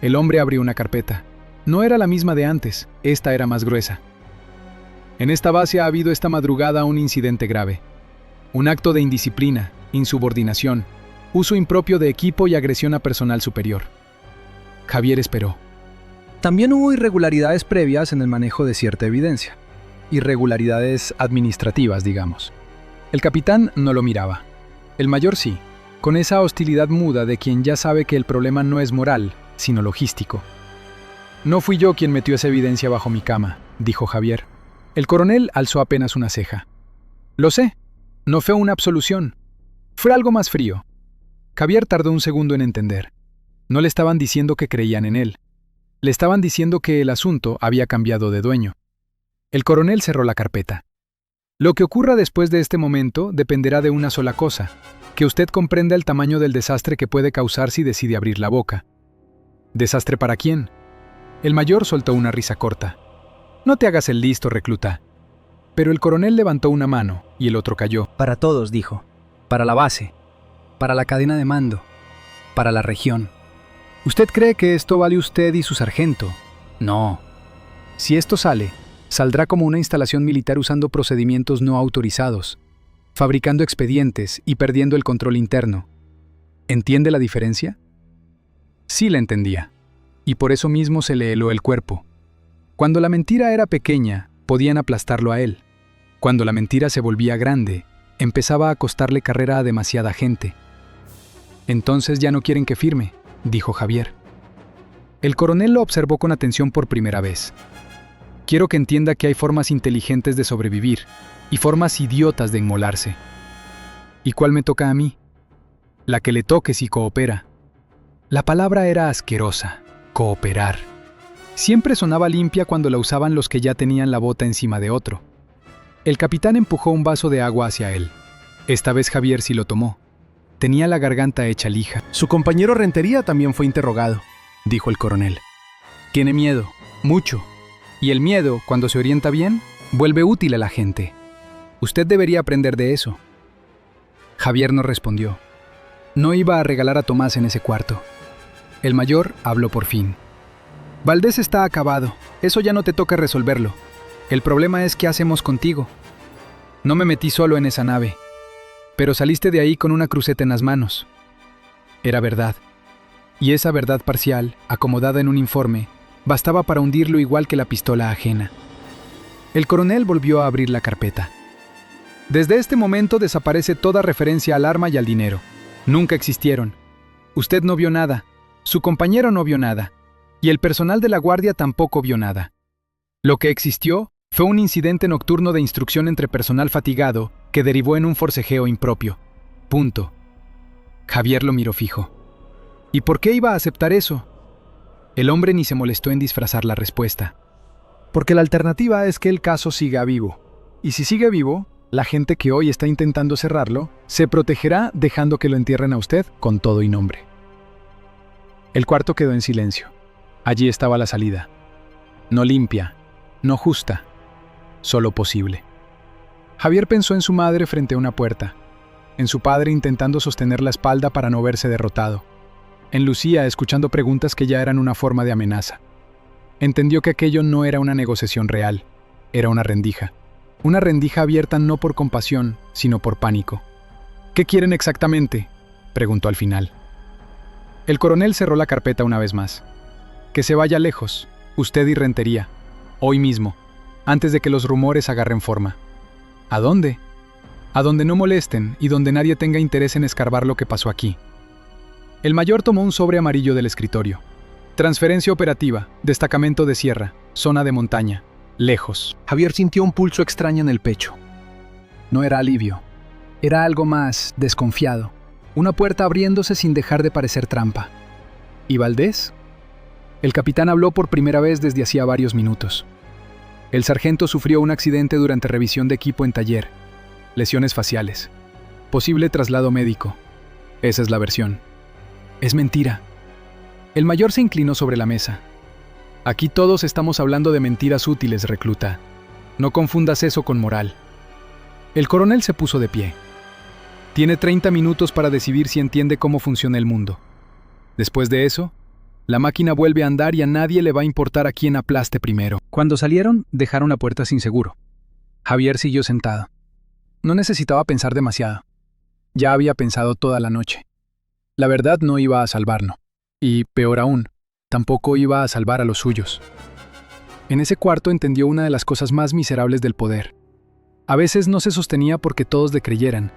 El hombre abrió una carpeta. No era la misma de antes, esta era más gruesa. En esta base ha habido esta madrugada un incidente grave. Un acto de indisciplina, insubordinación, uso impropio de equipo y agresión a personal superior. Javier esperó. También hubo irregularidades previas en el manejo de cierta evidencia. Irregularidades administrativas, digamos. El capitán no lo miraba. El mayor sí, con esa hostilidad muda de quien ya sabe que el problema no es moral, sino logístico. No fui yo quien metió esa evidencia bajo mi cama, dijo Javier. El coronel alzó apenas una ceja. Lo sé, no fue una absolución. Fue algo más frío. Javier tardó un segundo en entender. No le estaban diciendo que creían en él. Le estaban diciendo que el asunto había cambiado de dueño. El coronel cerró la carpeta. Lo que ocurra después de este momento dependerá de una sola cosa, que usted comprenda el tamaño del desastre que puede causar si decide abrir la boca. ¿Desastre para quién? El mayor soltó una risa corta. No te hagas el listo, recluta. Pero el coronel levantó una mano y el otro cayó. Para todos, dijo. Para la base. Para la cadena de mando. Para la región. ¿Usted cree que esto vale usted y su sargento? No. Si esto sale, saldrá como una instalación militar usando procedimientos no autorizados, fabricando expedientes y perdiendo el control interno. ¿Entiende la diferencia? Sí la entendía, y por eso mismo se le heló el cuerpo. Cuando la mentira era pequeña, podían aplastarlo a él. Cuando la mentira se volvía grande, empezaba a costarle carrera a demasiada gente. Entonces ya no quieren que firme, dijo Javier. El coronel lo observó con atención por primera vez. Quiero que entienda que hay formas inteligentes de sobrevivir y formas idiotas de inmolarse. ¿Y cuál me toca a mí? La que le toque si coopera. La palabra era asquerosa, cooperar. Siempre sonaba limpia cuando la usaban los que ya tenían la bota encima de otro. El capitán empujó un vaso de agua hacia él. Esta vez Javier sí lo tomó. Tenía la garganta hecha lija. Su compañero Rentería también fue interrogado, dijo el coronel. Tiene miedo, mucho. Y el miedo, cuando se orienta bien, Vuelve útil a la gente. Usted debería aprender de eso. Javier no respondió. No iba a regalar a Tomás en ese cuarto. El mayor habló por fin. Valdés está acabado. Eso ya no te toca resolverlo. El problema es qué hacemos contigo. No me metí solo en esa nave, pero saliste de ahí con una cruceta en las manos. Era verdad. Y esa verdad parcial, acomodada en un informe, bastaba para hundirlo igual que la pistola ajena. El coronel volvió a abrir la carpeta. Desde este momento desaparece toda referencia al arma y al dinero. Nunca existieron. Usted no vio nada, su compañero no vio nada, y el personal de la guardia tampoco vio nada. Lo que existió fue un incidente nocturno de instrucción entre personal fatigado que derivó en un forcejeo impropio. Punto. Javier lo miró fijo. ¿Y por qué iba a aceptar eso? El hombre ni se molestó en disfrazar la respuesta. Porque la alternativa es que el caso siga vivo. Y si sigue vivo, la gente que hoy está intentando cerrarlo se protegerá dejando que lo entierren a usted con todo y nombre. El cuarto quedó en silencio. Allí estaba la salida. No limpia, no justa, solo posible. Javier pensó en su madre frente a una puerta, en su padre intentando sostener la espalda para no verse derrotado, en Lucía escuchando preguntas que ya eran una forma de amenaza. Entendió que aquello no era una negociación real, era una rendija. Una rendija abierta no por compasión, sino por pánico. ¿Qué quieren exactamente?, preguntó al final. El coronel cerró la carpeta una vez más. Que se vaya lejos, usted y Rentería, hoy mismo, antes de que los rumores agarren forma. ¿A dónde? A donde no molesten y donde nadie tenga interés en escarbar lo que pasó aquí. El mayor tomó un sobre amarillo del escritorio. Transferencia operativa, destacamento de sierra, zona de montaña, lejos. Javier sintió un pulso extraño en el pecho. No era alivio. Era algo más desconfiado. Una puerta abriéndose sin dejar de parecer trampa. ¿Y Valdés? El capitán habló por primera vez desde hacía varios minutos. El sargento sufrió un accidente durante revisión de equipo en taller. Lesiones faciales. Posible traslado médico. Esa es la versión. Es mentira. El mayor se inclinó sobre la mesa. Aquí todos estamos hablando de mentiras útiles, recluta. No confundas eso con moral. El coronel se puso de pie. Tiene 30 minutos para decidir si entiende cómo funciona el mundo. Después de eso, la máquina vuelve a andar y a nadie le va a importar a quién aplaste primero. Cuando salieron, dejaron la puerta sin seguro. Javier siguió sentado. No necesitaba pensar demasiado. Ya había pensado toda la noche. La verdad no iba a salvarlo. Y, peor aún, tampoco iba a salvar a los suyos. En ese cuarto entendió una de las cosas más miserables del poder. A veces no se sostenía porque todos le creyeran,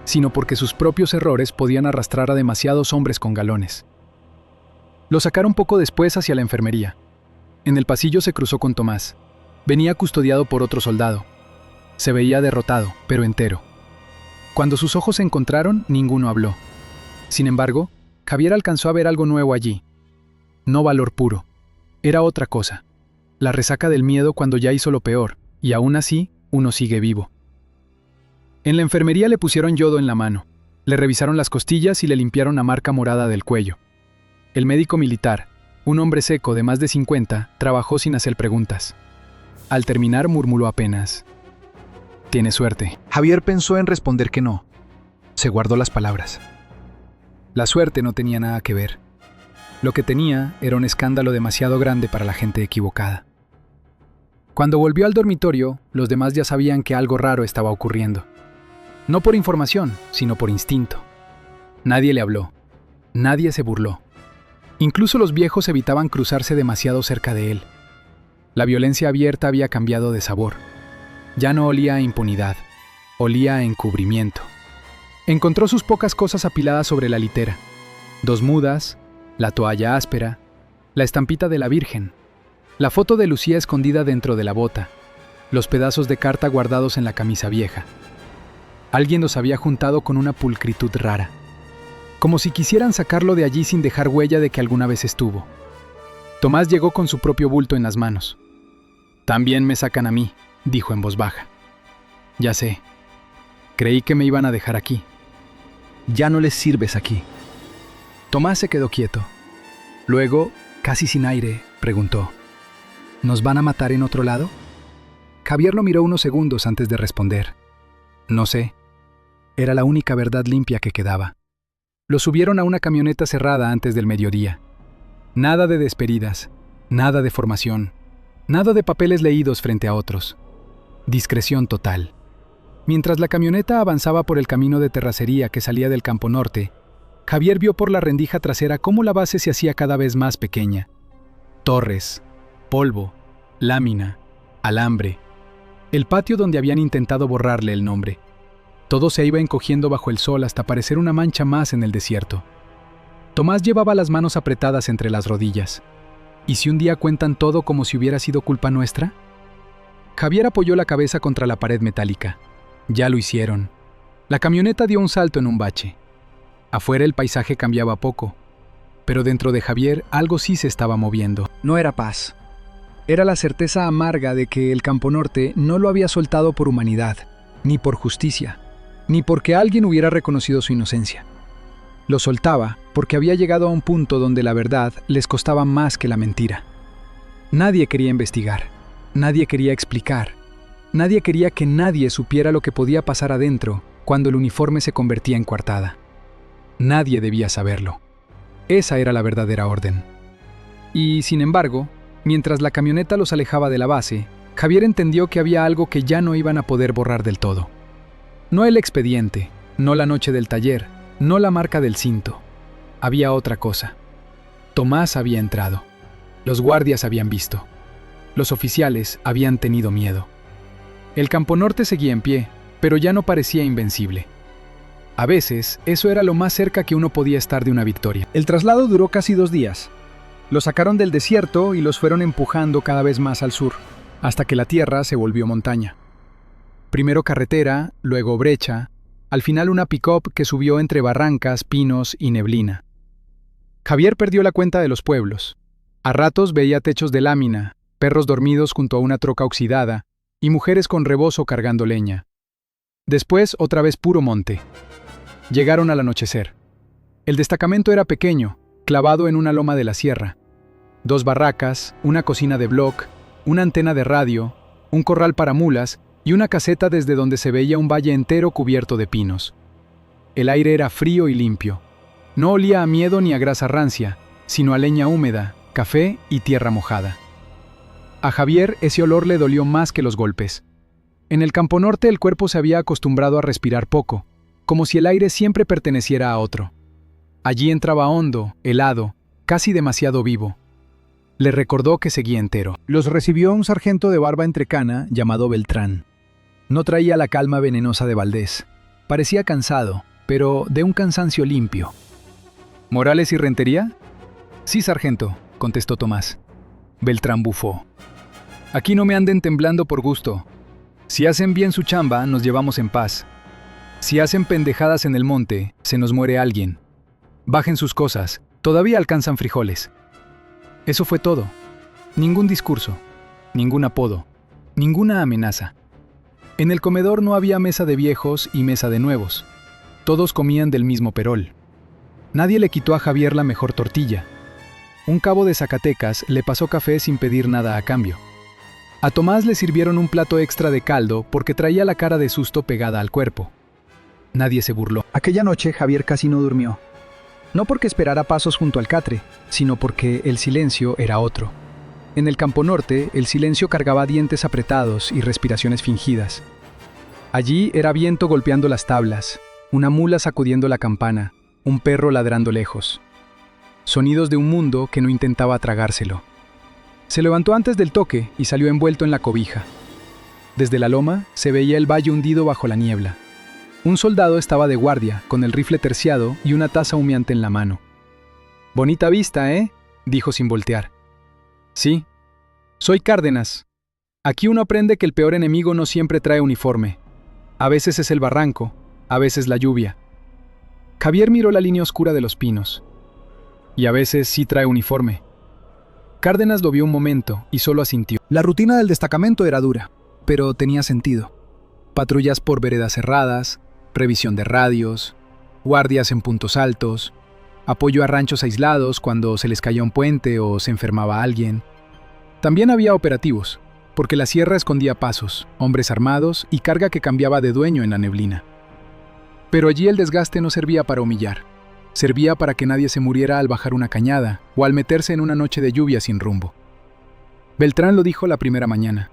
sino porque sus propios errores podían arrastrar a demasiados hombres con galones. Lo sacaron poco después hacia la enfermería. En el pasillo se cruzó con Tomás. Venía custodiado por otro soldado. Se veía derrotado, pero entero. Cuando sus ojos se encontraron, ninguno habló. Sin embargo, Javier alcanzó a ver algo nuevo allí. No valor puro. Era otra cosa. La resaca del miedo cuando ya hizo lo peor, y aún así, uno sigue vivo. En la enfermería le pusieron yodo en la mano. Le revisaron las costillas y le limpiaron la marca morada del cuello. El médico militar, un hombre seco de más de 50, trabajó sin hacer preguntas. Al terminar murmuró apenas: «Tiene suerte». Javier pensó en responder que no. Se guardó las palabras. La suerte no tenía nada que ver. Lo que tenía era un escándalo demasiado grande para la gente equivocada. Cuando volvió al dormitorio, los demás ya sabían que algo raro estaba ocurriendo. No por información, sino por instinto. Nadie le habló. Nadie se burló. Incluso los viejos evitaban cruzarse demasiado cerca de él. La violencia abierta había cambiado de sabor. Ya no olía a impunidad, olía a encubrimiento. Encontró sus pocas cosas apiladas sobre la litera. 2 mudas, la toalla áspera, la estampita de la Virgen, la foto de Lucía escondida dentro de la bota, los pedazos de carta guardados en la camisa vieja. Alguien los había juntado con una pulcritud rara, como si quisieran sacarlo de allí sin dejar huella de que alguna vez estuvo. Tomás llegó con su propio bulto en las manos. «También me sacan a mí», dijo en voz baja. «Ya sé. Creí que me iban a dejar aquí». Ya no les sirves aquí. Tomás se quedó quieto. Luego, casi sin aire, preguntó: «¿Nos van a matar en otro lado?». Javier lo miró unos segundos antes de responder. No sé. Era la única verdad limpia que quedaba. Lo subieron a una camioneta cerrada antes del mediodía. Nada de despedidas, nada de formación, nada de papeles leídos frente a otros. Discreción total. Mientras la camioneta avanzaba por el camino de terracería que salía del Campo Norte, Javier vio por la rendija trasera cómo la base se hacía cada vez más pequeña. Torres, polvo, lámina, alambre. El patio donde habían intentado borrarle el nombre. Todo se iba encogiendo bajo el sol hasta parecer una mancha más en el desierto. Tomás llevaba las manos apretadas entre las rodillas. ¿Y si un día cuentan todo como si hubiera sido culpa nuestra? Javier apoyó la cabeza contra la pared metálica. Ya lo hicieron. La camioneta dio un salto en un bache. Afuera el paisaje cambiaba poco, pero dentro de Javier algo sí se estaba moviendo. No era paz. Era la certeza amarga de que el Campo Norte no lo había soltado por humanidad, ni por justicia, ni porque alguien hubiera reconocido su inocencia. Lo soltaba porque había llegado a un punto donde la verdad les costaba más que la mentira. Nadie quería investigar, nadie quería explicar, nadie quería que nadie supiera lo que podía pasar adentro cuando el uniforme se convertía en coartada. Nadie debía saberlo. Esa era la verdadera orden. Y, sin embargo, mientras la camioneta los alejaba de la base, Javier entendió que había algo que ya no iban a poder borrar del todo. No el expediente, no la noche del taller, no la marca del cinto. Había otra cosa. Tomás había entrado. Los guardias habían visto. Los oficiales habían tenido miedo. El Campo Norte seguía en pie, pero ya no parecía invencible. A veces, eso era lo más cerca que uno podía estar de una victoria. El traslado duró casi 2 días. Los sacaron del desierto y los fueron empujando cada vez más al sur, hasta que la tierra se volvió montaña. Primero carretera, luego brecha, al final una pick-up que subió entre barrancas, pinos y neblina. Javier perdió la cuenta de los pueblos. A ratos veía techos de lámina, perros dormidos junto a una troca oxidada y mujeres con rebozo cargando leña. Después otra vez puro monte. Llegaron al anochecer. El destacamento era pequeño, clavado en una loma de la sierra. 2 barracas, una cocina de bloc, una antena de radio, un corral para mulas y una caseta desde donde se veía un valle entero cubierto de pinos. El aire era frío y limpio. No olía a miedo ni a grasa rancia, sino a leña húmeda, café y tierra mojada. A Javier ese olor le dolió más que los golpes. En el Campo Norte el cuerpo se había acostumbrado a respirar poco, como si el aire siempre perteneciera a otro. Allí entraba hondo, helado, casi demasiado vivo. Le recordó que seguía entero. Los recibió un sargento de barba entrecana llamado Beltrán. No traía la calma venenosa de Valdés. Parecía cansado, pero de un cansancio limpio. ¿Morales y Rentería? Sí, sargento, contestó Tomás. Beltrán bufó. Aquí no me anden temblando por gusto. Si hacen bien su chamba, nos llevamos en paz. Si hacen pendejadas en el monte, se nos muere alguien. Bajen sus cosas, todavía alcanzan frijoles. Eso fue todo. Ningún discurso, ningún apodo, ninguna amenaza. En el comedor no había mesa de viejos y mesa de nuevos. Todos comían del mismo perol. Nadie le quitó a Javier la mejor tortilla. Un cabo de Zacatecas le pasó café sin pedir nada a cambio. A Tomás le sirvieron un plato extra de caldo porque traía la cara de susto pegada al cuerpo. Nadie se burló. Aquella noche Javier casi no durmió. No porque esperara pasos junto al catre, sino porque el silencio era otro. En el Campo Norte, el silencio cargaba dientes apretados y respiraciones fingidas. Allí era viento golpeando las tablas, una mula sacudiendo la campana, un perro ladrando lejos. Sonidos de un mundo que no intentaba tragárselo. Se levantó antes del toque y salió envuelto en la cobija. Desde la loma se veía el valle hundido bajo la niebla. Un soldado estaba de guardia, con el rifle terciado y una taza humeante en la mano. «Bonita vista, ¿eh?», dijo sin voltear. «Sí. Soy Cárdenas. Aquí uno aprende que el peor enemigo no siempre trae uniforme. A veces es el barranco, a veces la lluvia». Javier miró la línea oscura de los pinos. «Y a veces sí trae uniforme». Cárdenas lo vio un momento y solo asintió. La rutina del destacamento era dura, pero tenía sentido. Patrullas por veredas cerradas, revisión de radios, guardias en puntos altos, apoyo a ranchos aislados cuando se les caía un puente o se enfermaba alguien. También había operativos, porque la sierra escondía pasos, hombres armados y carga que cambiaba de dueño en la neblina. Pero allí el desgaste no servía para humillar. Servía para que nadie se muriera al bajar una cañada o al meterse en una noche de lluvia sin rumbo. Beltrán lo dijo la primera mañana.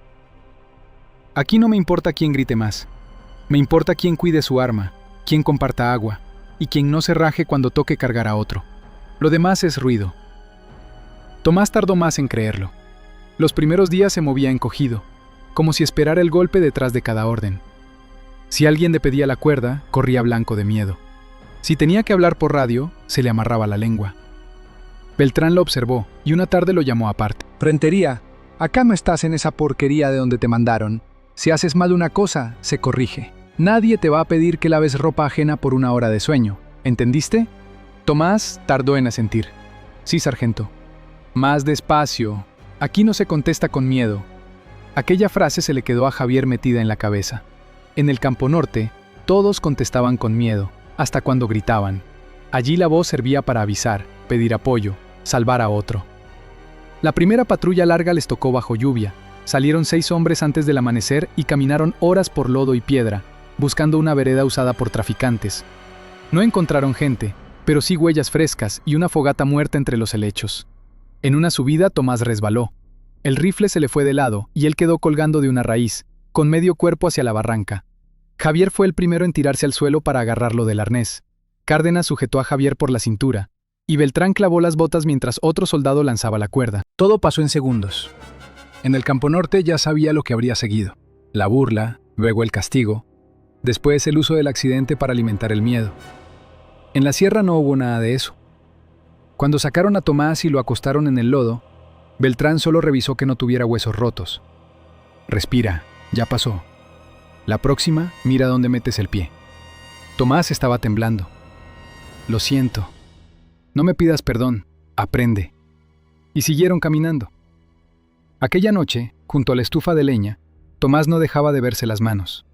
Aquí no me importa quién grite más. Me importa quién cuide su arma, quién comparta agua y quien no se raje cuando toque cargar a otro. Lo demás es ruido. Tomás tardó más en creerlo. Los primeros días se movía encogido, como si esperara el golpe detrás de cada orden. Si alguien le pedía la cuerda, corría blanco de miedo. Si tenía que hablar por radio, se le amarraba la lengua. Beltrán lo observó y una tarde lo llamó aparte. Rentería, acá no estás en esa porquería de donde te mandaron. Si haces mal una cosa, se corrige. Nadie te va a pedir que laves ropa ajena por una hora de sueño. ¿Entendiste? Tomás tardó en asentir. Sí, sargento. Más despacio. Aquí no se contesta con miedo. Aquella frase se le quedó a Javier metida en la cabeza. En el Campo Norte, todos contestaban con miedo, hasta cuando gritaban. Allí la voz servía para avisar, pedir apoyo, salvar a otro. La primera patrulla larga les tocó bajo lluvia. Salieron 6 hombres antes del amanecer y caminaron horas por lodo y piedra, buscando una vereda usada por traficantes. No encontraron gente, pero sí huellas frescas y una fogata muerta entre los helechos. En una subida Tomás resbaló. El rifle se le fue de lado y él quedó colgando de una raíz, con medio cuerpo hacia la barranca. Javier fue el primero en tirarse al suelo para agarrarlo del arnés. Cárdenas sujetó a Javier por la cintura, y Beltrán clavó las botas mientras otro soldado lanzaba la cuerda. Todo pasó en segundos. En el Campo Norte ya sabía lo que habría seguido. La burla, luego el castigo, después el uso del accidente para alimentar el miedo. En la sierra no hubo nada de eso. Cuando sacaron a Tomás y lo acostaron en el lodo, Beltrán solo revisó que no tuviera huesos rotos. Respira, ya pasó. La próxima, mira dónde metes el pie. Tomás estaba temblando. Lo siento. No me pidas perdón, aprende. Y siguieron caminando. Aquella noche, junto a la estufa de leña, Tomás no dejaba de verse las manos.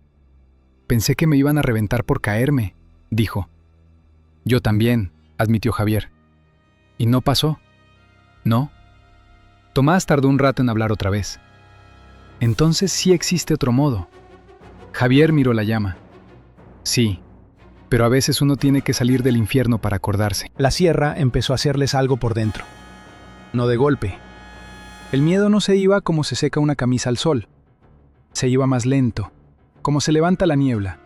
Pensé que me iban a reventar por caerme, dijo. Yo también, admitió Javier. ¿Y no pasó? No. Tomás tardó un rato en hablar otra vez. Entonces sí existe otro modo. Javier miró la llama. Sí, pero a veces uno tiene que salir del infierno para acordarse. La sierra empezó a hacerles algo por dentro. No de golpe. El miedo no se iba como se seca una camisa al sol. Se iba más lento, como se levanta la niebla.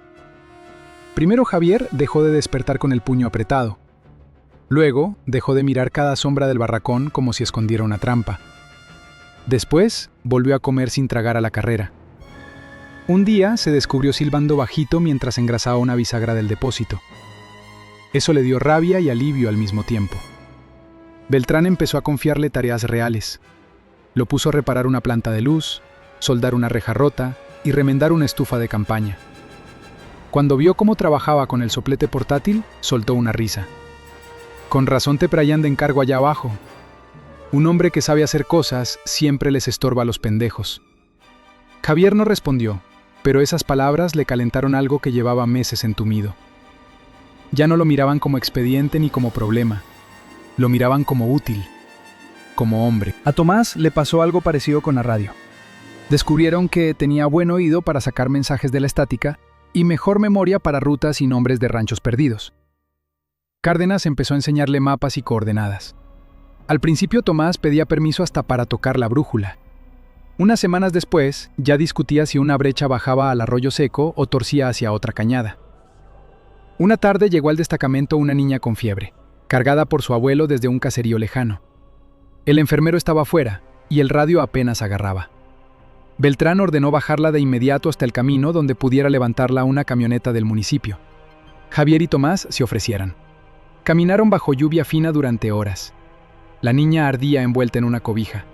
Primero Javier dejó de despertar con el puño apretado. Luego dejó de mirar cada sombra del barracón como si escondiera una trampa. Después volvió a comer sin tragar a la carrera. Un día se descubrió silbando bajito mientras engrasaba una bisagra del depósito. Eso le dio rabia y alivio al mismo tiempo. Beltrán empezó a confiarle tareas reales. Lo puso a reparar una planta de luz, soldar una reja rota y remendar una estufa de campaña. Cuando vio cómo trabajaba con el soplete portátil, soltó una risa. Con razón te traían de encargo allá abajo. Un hombre que sabe hacer cosas siempre les estorba a los pendejos. Javier no respondió, pero esas palabras le calentaron algo que llevaba meses entumido. Ya no lo miraban como expediente ni como problema. Lo miraban como útil, como hombre. A Tomás le pasó algo parecido con la radio. Descubrieron que tenía buen oído para sacar mensajes de la estática y mejor memoria para rutas y nombres de ranchos perdidos. Cárdenas empezó a enseñarle mapas y coordenadas. Al principio Tomás pedía permiso hasta para tocar la brújula. Unas semanas después, ya discutía si una brecha bajaba al arroyo seco o torcía hacia otra cañada. Una tarde llegó al destacamento una niña con fiebre, cargada por su abuelo desde un caserío lejano. El enfermero estaba afuera y el radio apenas agarraba. Beltrán ordenó bajarla de inmediato hasta el camino donde pudiera levantarla una camioneta del municipio. Javier y Tomás se ofrecieran. Caminaron bajo lluvia fina durante horas. La niña ardía envuelta en una cobija.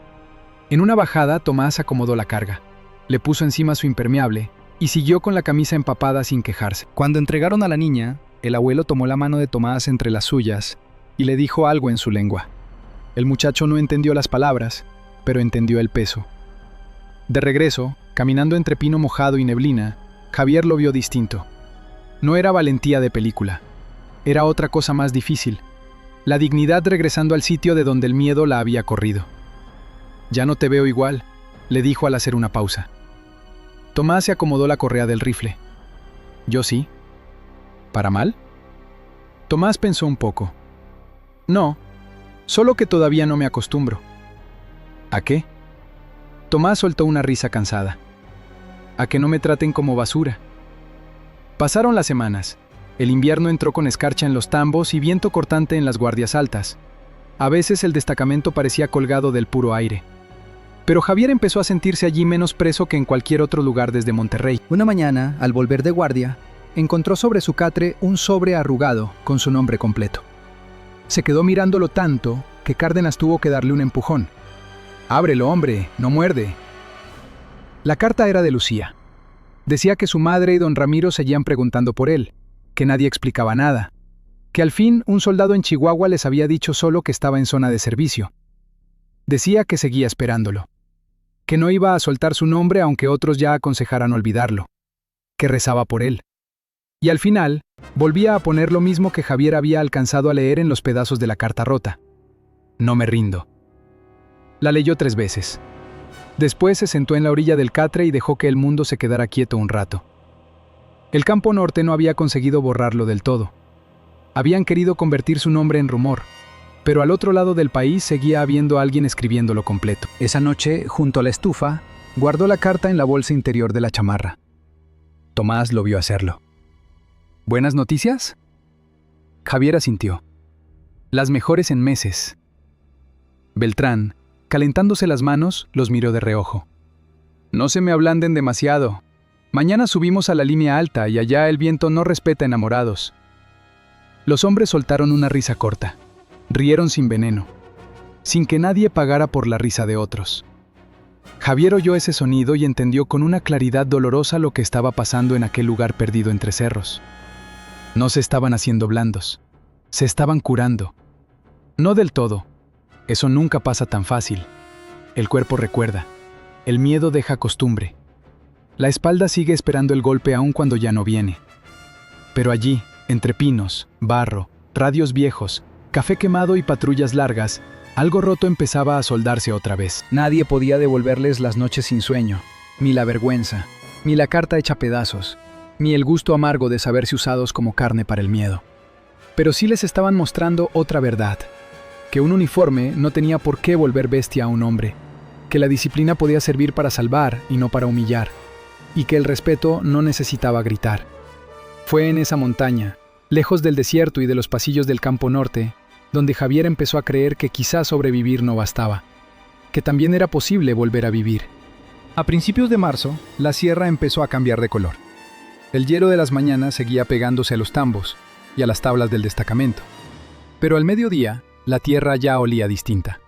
En una bajada, Tomás acomodó la carga, le puso encima su impermeable y siguió con la camisa empapada sin quejarse. Cuando entregaron a la niña, el abuelo tomó la mano de Tomás entre las suyas y le dijo algo en su lengua. El muchacho no entendió las palabras, pero entendió el peso. De regreso, caminando entre pino mojado y neblina, Javier lo vio distinto. No era valentía de película. Era otra cosa más difícil. La dignidad regresando al sitio de donde el miedo la había corrido. Ya no te veo igual, le dijo al hacer una pausa. Tomás se acomodó la correa del rifle. Yo sí. ¿Para mal? Tomás pensó un poco. No, solo que todavía no me acostumbro. ¿A qué? Tomás soltó una risa cansada. A que no me traten como basura. Pasaron las semanas. El invierno entró con escarcha en los tambos y viento cortante en las guardias altas. A veces el destacamento parecía colgado del puro aire. Pero Javier empezó a sentirse allí menos preso que en cualquier otro lugar desde Monterrey. Una mañana, al volver de guardia, encontró sobre su catre un sobre arrugado con su nombre completo. Se quedó mirándolo tanto que Cárdenas tuvo que darle un empujón. «Ábrelo, hombre, no muerde». La carta era de Lucía. Decía que su madre y don Ramiro seguían preguntando por él, que nadie explicaba nada, que al fin un soldado en Chihuahua les había dicho solo que estaba en zona de servicio. Decía que seguía esperándolo, que no iba a soltar su nombre aunque otros ya aconsejaran olvidarlo, que rezaba por él. Y al final, volvía a poner lo mismo que Javier había alcanzado a leer en los pedazos de la carta rota. «No me rindo». La leyó 3 veces. Después se sentó en la orilla del catre y dejó que el mundo se quedara quieto un rato. El Campo Norte no había conseguido borrarlo del todo. Habían querido convertir su nombre en rumor, pero al otro lado del país seguía habiendo alguien escribiéndolo completo. Esa noche, junto a la estufa, guardó la carta en la bolsa interior de la chamarra. Tomás lo vio hacerlo. ¿Buenas noticias? Javier asintió. Las mejores en meses. Beltrán, calentándose las manos, los miró de reojo. No se me ablanden demasiado. Mañana subimos a la línea alta y allá el viento no respeta enamorados. Los hombres soltaron una risa corta. Rieron sin veneno, sin que nadie pagara por la risa de otros. Javier oyó ese sonido y entendió con una claridad dolorosa lo que estaba pasando en aquel lugar perdido entre cerros. No se estaban haciendo blandos, se estaban curando. No del todo, eso nunca pasa tan fácil. El cuerpo recuerda, el miedo deja costumbre. La espalda sigue esperando el golpe aun cuando ya no viene. Pero allí, entre pinos, barro, radios viejos, café quemado y patrullas largas, algo roto empezaba a soldarse otra vez. Nadie podía devolverles las noches sin sueño, ni la vergüenza, ni la carta hecha pedazos, ni el gusto amargo de saberse usados como carne para el miedo. Pero sí les estaban mostrando otra verdad, que un uniforme no tenía por qué volver bestia a un hombre, que la disciplina podía servir para salvar y no para humillar, y que el respeto no necesitaba gritar. Fue en esa montaña, lejos del desierto y de los pasillos del Campo Norte, donde Javier empezó a creer que quizás sobrevivir no bastaba, que también era posible volver a vivir. A principios de marzo, la sierra empezó a cambiar de color. El hielo de las mañanas seguía pegándose a los tambos y a las tablas del destacamento. Pero al mediodía, la tierra ya olía distinta.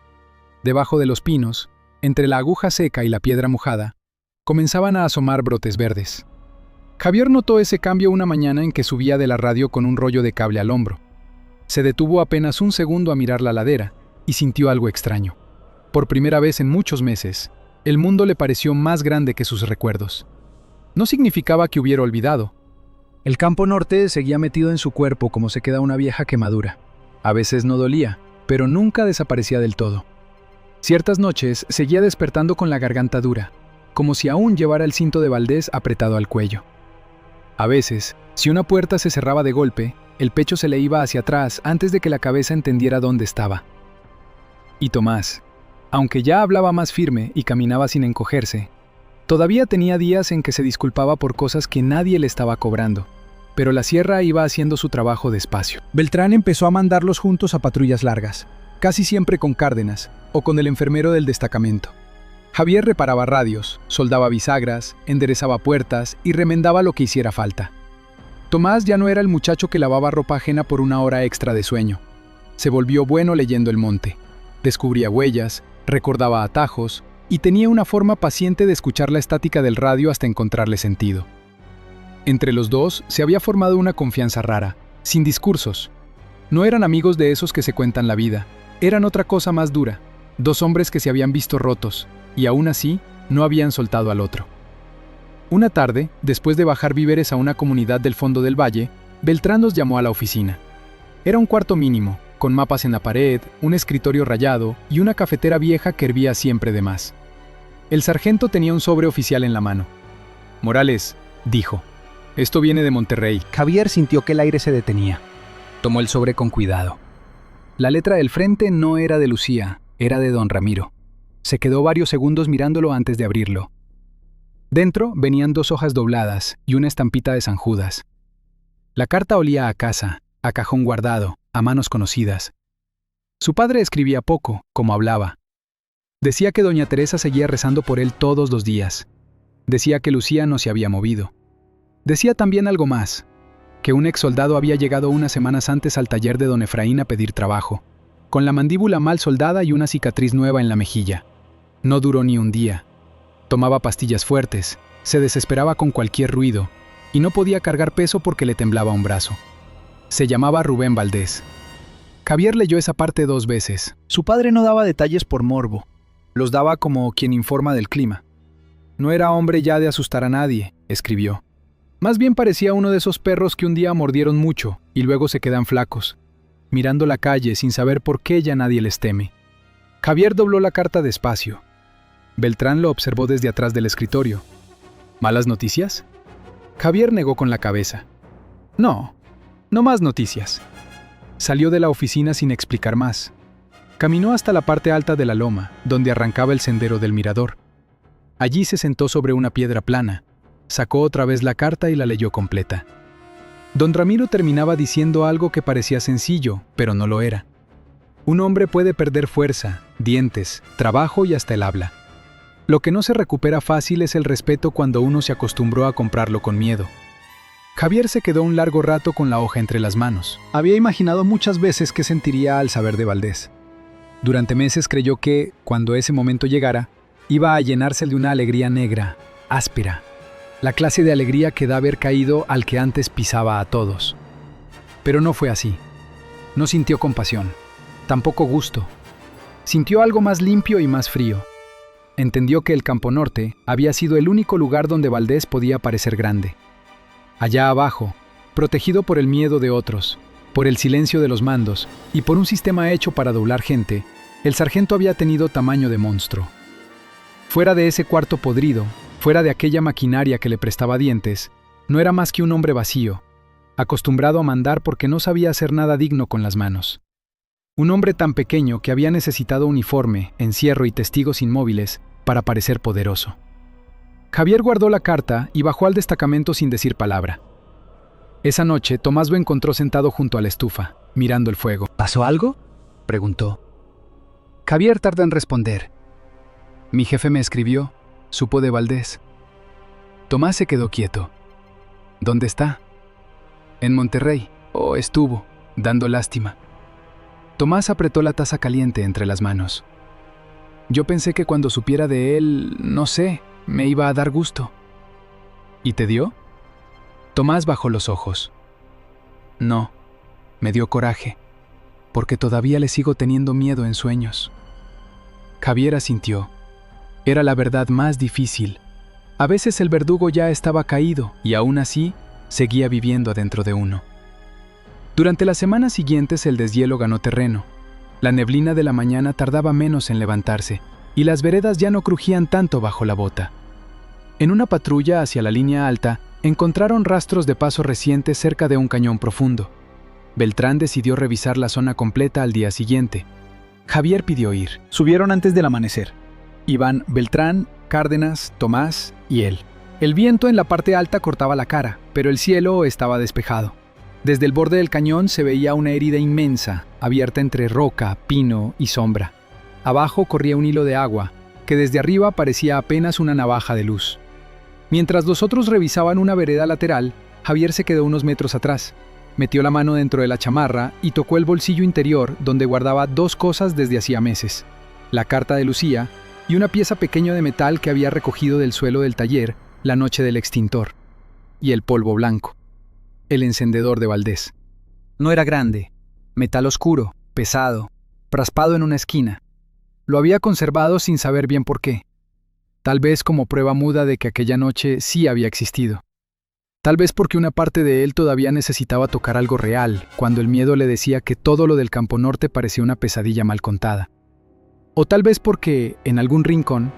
Debajo de los pinos, entre la aguja seca y la piedra mojada, comenzaban a asomar brotes verdes. Javier notó ese cambio una mañana en que subía de la radio con un rollo de cable al hombro. Se detuvo apenas un segundo a mirar la ladera y sintió algo extraño. Por primera vez en muchos meses, el mundo le pareció más grande que sus recuerdos. No significaba que hubiera olvidado. El Campo Norte seguía metido en su cuerpo como se queda una vieja quemadura. A veces no dolía, pero nunca desaparecía del todo. Ciertas noches seguía despertando con la garganta dura, como si aún llevara el cinto de Valdés apretado al cuello. A veces, si una puerta se cerraba de golpe, el pecho se le iba hacia atrás antes de que la cabeza entendiera dónde estaba. Y Tomás, aunque ya hablaba más firme y caminaba sin encogerse, todavía tenía días en que se disculpaba por cosas que nadie le estaba cobrando, pero la sierra iba haciendo su trabajo despacio. Beltrán empezó a mandarlos juntos a patrullas largas, casi siempre con Cárdenas o con el enfermero del destacamento. Javier reparaba radios, soldaba bisagras, enderezaba puertas y remendaba lo que hiciera falta. Tomás ya no era el muchacho que lavaba ropa ajena por una hora extra de sueño. Se volvió bueno leyendo el monte. Descubría huellas, recordaba atajos y tenía una forma paciente de escuchar la estática del radio hasta encontrarle sentido. Entre los dos se había formado una confianza rara, sin discursos. No eran amigos de esos que se cuentan la vida, eran otra cosa más dura, 2 hombres que se habían visto rotos, y aún así no habían soltado al otro. Una tarde, después de bajar víveres a una comunidad del fondo del valle, Beltrán los llamó a la oficina. Era un cuarto mínimo, con mapas en la pared, un escritorio rayado y una cafetera vieja que hervía siempre de más. El sargento tenía un sobre oficial en la mano. «Morales», dijo, «esto viene de Monterrey». Javier sintió que el aire se detenía. Tomó el sobre con cuidado. La letra del frente no era de Lucía, era de don Ramiro. Se quedó varios segundos mirándolo antes de abrirlo. Dentro venían 2 hojas dobladas y una estampita de San Judas. La carta olía a casa, a cajón guardado, a manos conocidas. Su padre escribía poco, como hablaba. Decía que doña Teresa seguía rezando por él todos los días. Decía que Lucía no se había movido. Decía también algo más, que un exsoldado había llegado unas semanas antes al taller de don Efraín a pedir trabajo, con la mandíbula mal soldada y una cicatriz nueva en la mejilla. No duró ni un día. Tomaba pastillas fuertes, se desesperaba con cualquier ruido, y no podía cargar peso porque le temblaba un brazo. Se llamaba Rubén Valdés. Javier leyó esa parte 2 veces. Su padre no daba detalles por morbo. Los daba como quien informa del clima. No era hombre ya de asustar a nadie, escribió. Más bien parecía uno de esos perros que un día mordieron mucho y luego se quedan flacos, mirando la calle sin saber por qué ya nadie les teme. Javier dobló la carta despacio. Beltrán lo observó desde atrás del escritorio. ¿Malas noticias? Javier negó con la cabeza. No más noticias. Salió de la oficina sin explicar más. Caminó hasta la parte alta de la loma, donde arrancaba el sendero del mirador. Allí se sentó sobre una piedra plana, sacó otra vez la carta y la leyó completa. Don Ramiro terminaba diciendo algo que parecía sencillo, pero no lo era. Un hombre puede perder fuerza, dientes, trabajo y hasta el habla. Lo que no se recupera fácil es el respeto cuando uno se acostumbró a comprarlo con miedo. Javier se quedó un largo rato con la hoja entre las manos. Había imaginado muchas veces qué sentiría al saber de Valdés. Durante meses creyó que, cuando ese momento llegara, iba a llenarse de una alegría negra, áspera. La clase de alegría que da haber caído al que antes pisaba a todos. Pero no fue así. No sintió compasión, tampoco gusto. Sintió algo más limpio y más frío. Entendió que el Campo Norte había sido el único lugar donde Valdés podía parecer grande. Allá abajo, protegido por el miedo de otros, por el silencio de los mandos y por un sistema hecho para doblar gente, el sargento había tenido tamaño de monstruo. Fuera de ese cuarto podrido, fuera de aquella maquinaria que le prestaba dientes, no era más que un hombre vacío, acostumbrado a mandar porque no sabía hacer nada digno con las manos. Un hombre tan pequeño que había necesitado uniforme, encierro y testigos inmóviles para parecer poderoso. Javier guardó la carta y bajó al destacamento sin decir palabra. Esa noche, Tomás lo encontró sentado junto a la estufa, mirando el fuego. ¿Pasó algo?, preguntó. Javier tardó en responder. Mi jefe me escribió, supo de Valdés. Tomás se quedó quieto. ¿Dónde está? En Monterrey. Estuvo, dando lástima. Tomás apretó la taza caliente entre las manos. Yo pensé que cuando supiera de él, no sé, me iba a dar gusto. ¿Y te dio? Tomás bajó los ojos. No, me dio coraje, porque todavía le sigo teniendo miedo en sueños. Javier asintió. Era la verdad más difícil. A veces el verdugo ya estaba caído y aún así seguía viviendo adentro de uno. Durante las semanas siguientes el deshielo ganó terreno. La neblina de la mañana tardaba menos en levantarse y las veredas ya no crujían tanto bajo la bota. En una patrulla hacia la línea alta encontraron rastros de paso recientes cerca de un cañón profundo. Beltrán decidió revisar la zona completa al día siguiente. Javier pidió ir. Subieron antes del amanecer. Iban Beltrán, Cárdenas, Tomás y él. El viento en la parte alta cortaba la cara, pero el cielo estaba despejado. Desde el borde del cañón se veía una herida inmensa, abierta entre roca, pino y sombra. Abajo corría un hilo de agua, que desde arriba parecía apenas una navaja de luz. Mientras los otros revisaban una vereda lateral, Javier se quedó unos metros atrás. Metió la mano dentro de la chamarra y tocó el bolsillo interior donde guardaba 2 cosas desde hacía meses: la carta de Lucía y una pieza pequeña de metal que había recogido del suelo del taller la noche del extintor, y el polvo blanco, el encendedor de Valdés. No era grande, metal oscuro, pesado, raspado en una esquina. Lo había conservado sin saber bien por qué. Tal vez como prueba muda de que aquella noche sí había existido. Tal vez porque una parte de él todavía necesitaba tocar algo real, cuando el miedo le decía que todo lo del Campo Norte parecía una pesadilla mal contada. O tal vez porque, en algún rincón,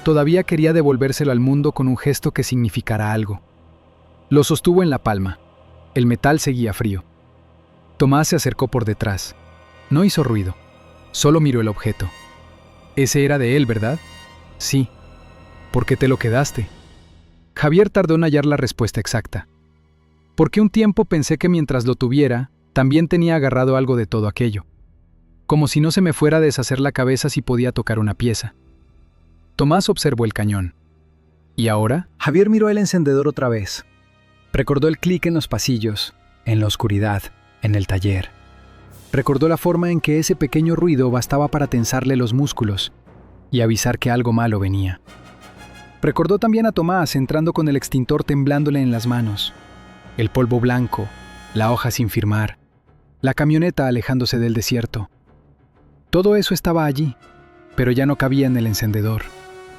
Todavía quería devolvérselo al mundo con un gesto que significara algo. Lo sostuvo en la palma. El metal seguía frío. Tomás se acercó por detrás. No hizo ruido. Solo miró el objeto. Ese era de él, ¿verdad? Sí. ¿Por qué te lo quedaste? Javier tardó en hallar la respuesta exacta. Porque un tiempo pensé que mientras lo tuviera, también tenía agarrado algo de todo aquello. Como si no se me fuera a deshacer la cabeza si podía tocar una pieza. Tomás observó el cañón. ¿Y ahora? Javier miró el encendedor otra vez. Recordó el clic en los pasillos, en la oscuridad, en el taller. Recordó la forma en que ese pequeño ruido bastaba para tensarle los músculos y avisar que algo malo venía. Recordó también a Tomás entrando con el extintor temblándole en las manos. El polvo blanco, la hoja sin firmar, la camioneta alejándose del desierto. Todo eso estaba allí, pero ya no cabía en el encendedor.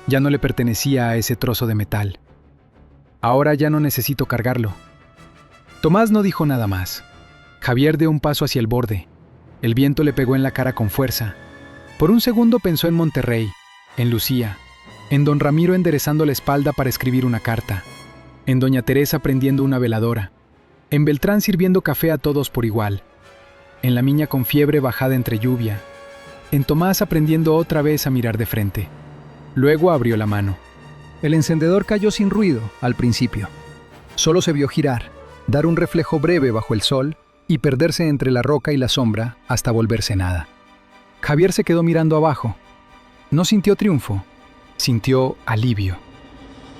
Ya no le pertenecía a ese trozo de metal. Ahora ya no necesito cargarlo. Tomás no dijo nada más. Javier dio un paso hacia el borde. El viento le pegó en la cara con fuerza. Por un segundo pensó en Monterrey, en Lucía, en don Ramiro enderezando la espalda para escribir una carta, en doña Teresa prendiendo una veladora, en Beltrán sirviendo café a todos por igual, en la niña con fiebre bajada entre lluvia, en Tomás aprendiendo otra vez a mirar de frente. Luego abrió la mano. El encendedor cayó sin ruido al principio. Solo se vio girar, dar un reflejo breve bajo el sol y perderse entre la roca y la sombra hasta volverse nada. Javier se quedó mirando abajo. No sintió triunfo, sintió alivio.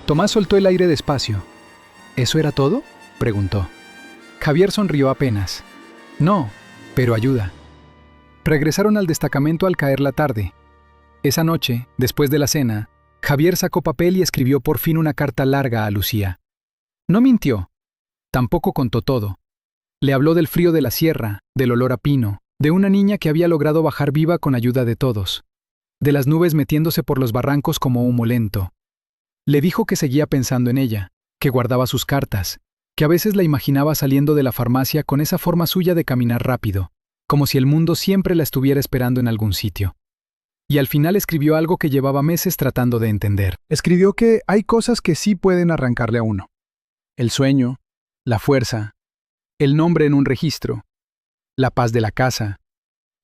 Tomás soltó el aire despacio. ¿Eso era todo?, preguntó. Javier sonrió apenas. No, pero ayuda. Regresaron al destacamento al caer la tarde. Esa noche, después de la cena, Javier sacó papel y escribió por fin una carta larga a Lucía. No mintió. Tampoco contó todo. Le habló del frío de la sierra, del olor a pino, de una niña que había logrado bajar viva con ayuda de todos, de las nubes metiéndose por los barrancos como humo lento. Le dijo que seguía pensando en ella, que guardaba sus cartas, que a veces la imaginaba saliendo de la farmacia con esa forma suya de caminar rápido, como si el mundo siempre la estuviera esperando en algún sitio. Y al final escribió algo que llevaba meses tratando de entender. Escribió que hay cosas que sí pueden arrancarle a uno. El sueño, la fuerza, el nombre en un registro, la paz de la casa,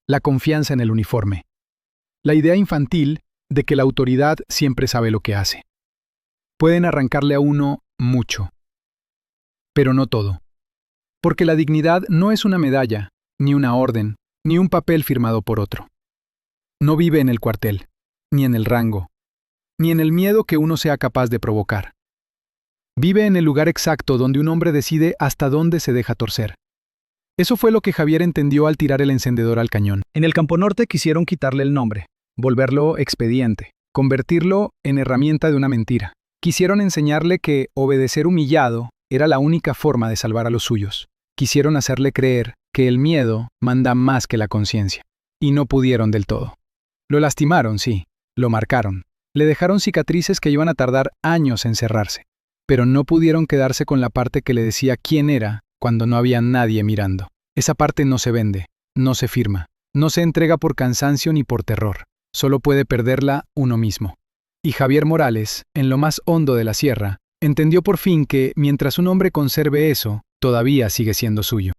la confianza en el uniforme, la idea infantil de que la autoridad siempre sabe lo que hace. Pueden arrancarle a uno mucho, pero no todo. Porque la dignidad no es una medalla, ni una orden, ni un papel firmado por otro. No vive en el cuartel, ni en el rango, ni en el miedo que uno sea capaz de provocar. Vive en el lugar exacto donde un hombre decide hasta dónde se deja torcer. Eso fue lo que Javier entendió al tirar el encendedor al cañón. En el Campo Norte quisieron quitarle el nombre, volverlo expediente, convertirlo en herramienta de una mentira. Quisieron enseñarle que obedecer humillado era la única forma de salvar a los suyos. Quisieron hacerle creer que el miedo manda más que la conciencia. Y no pudieron del todo. Lo lastimaron, sí, lo marcaron. Le dejaron cicatrices que iban a tardar años en cerrarse. Pero no pudieron quedarse con la parte que le decía quién era cuando no había nadie mirando. Esa parte no se vende, no se firma, no se entrega por cansancio ni por terror. Solo puede perderla uno mismo. Y Javier Morales, en lo más hondo de la sierra, entendió por fin que, mientras un hombre conserve eso, todavía sigue siendo suyo.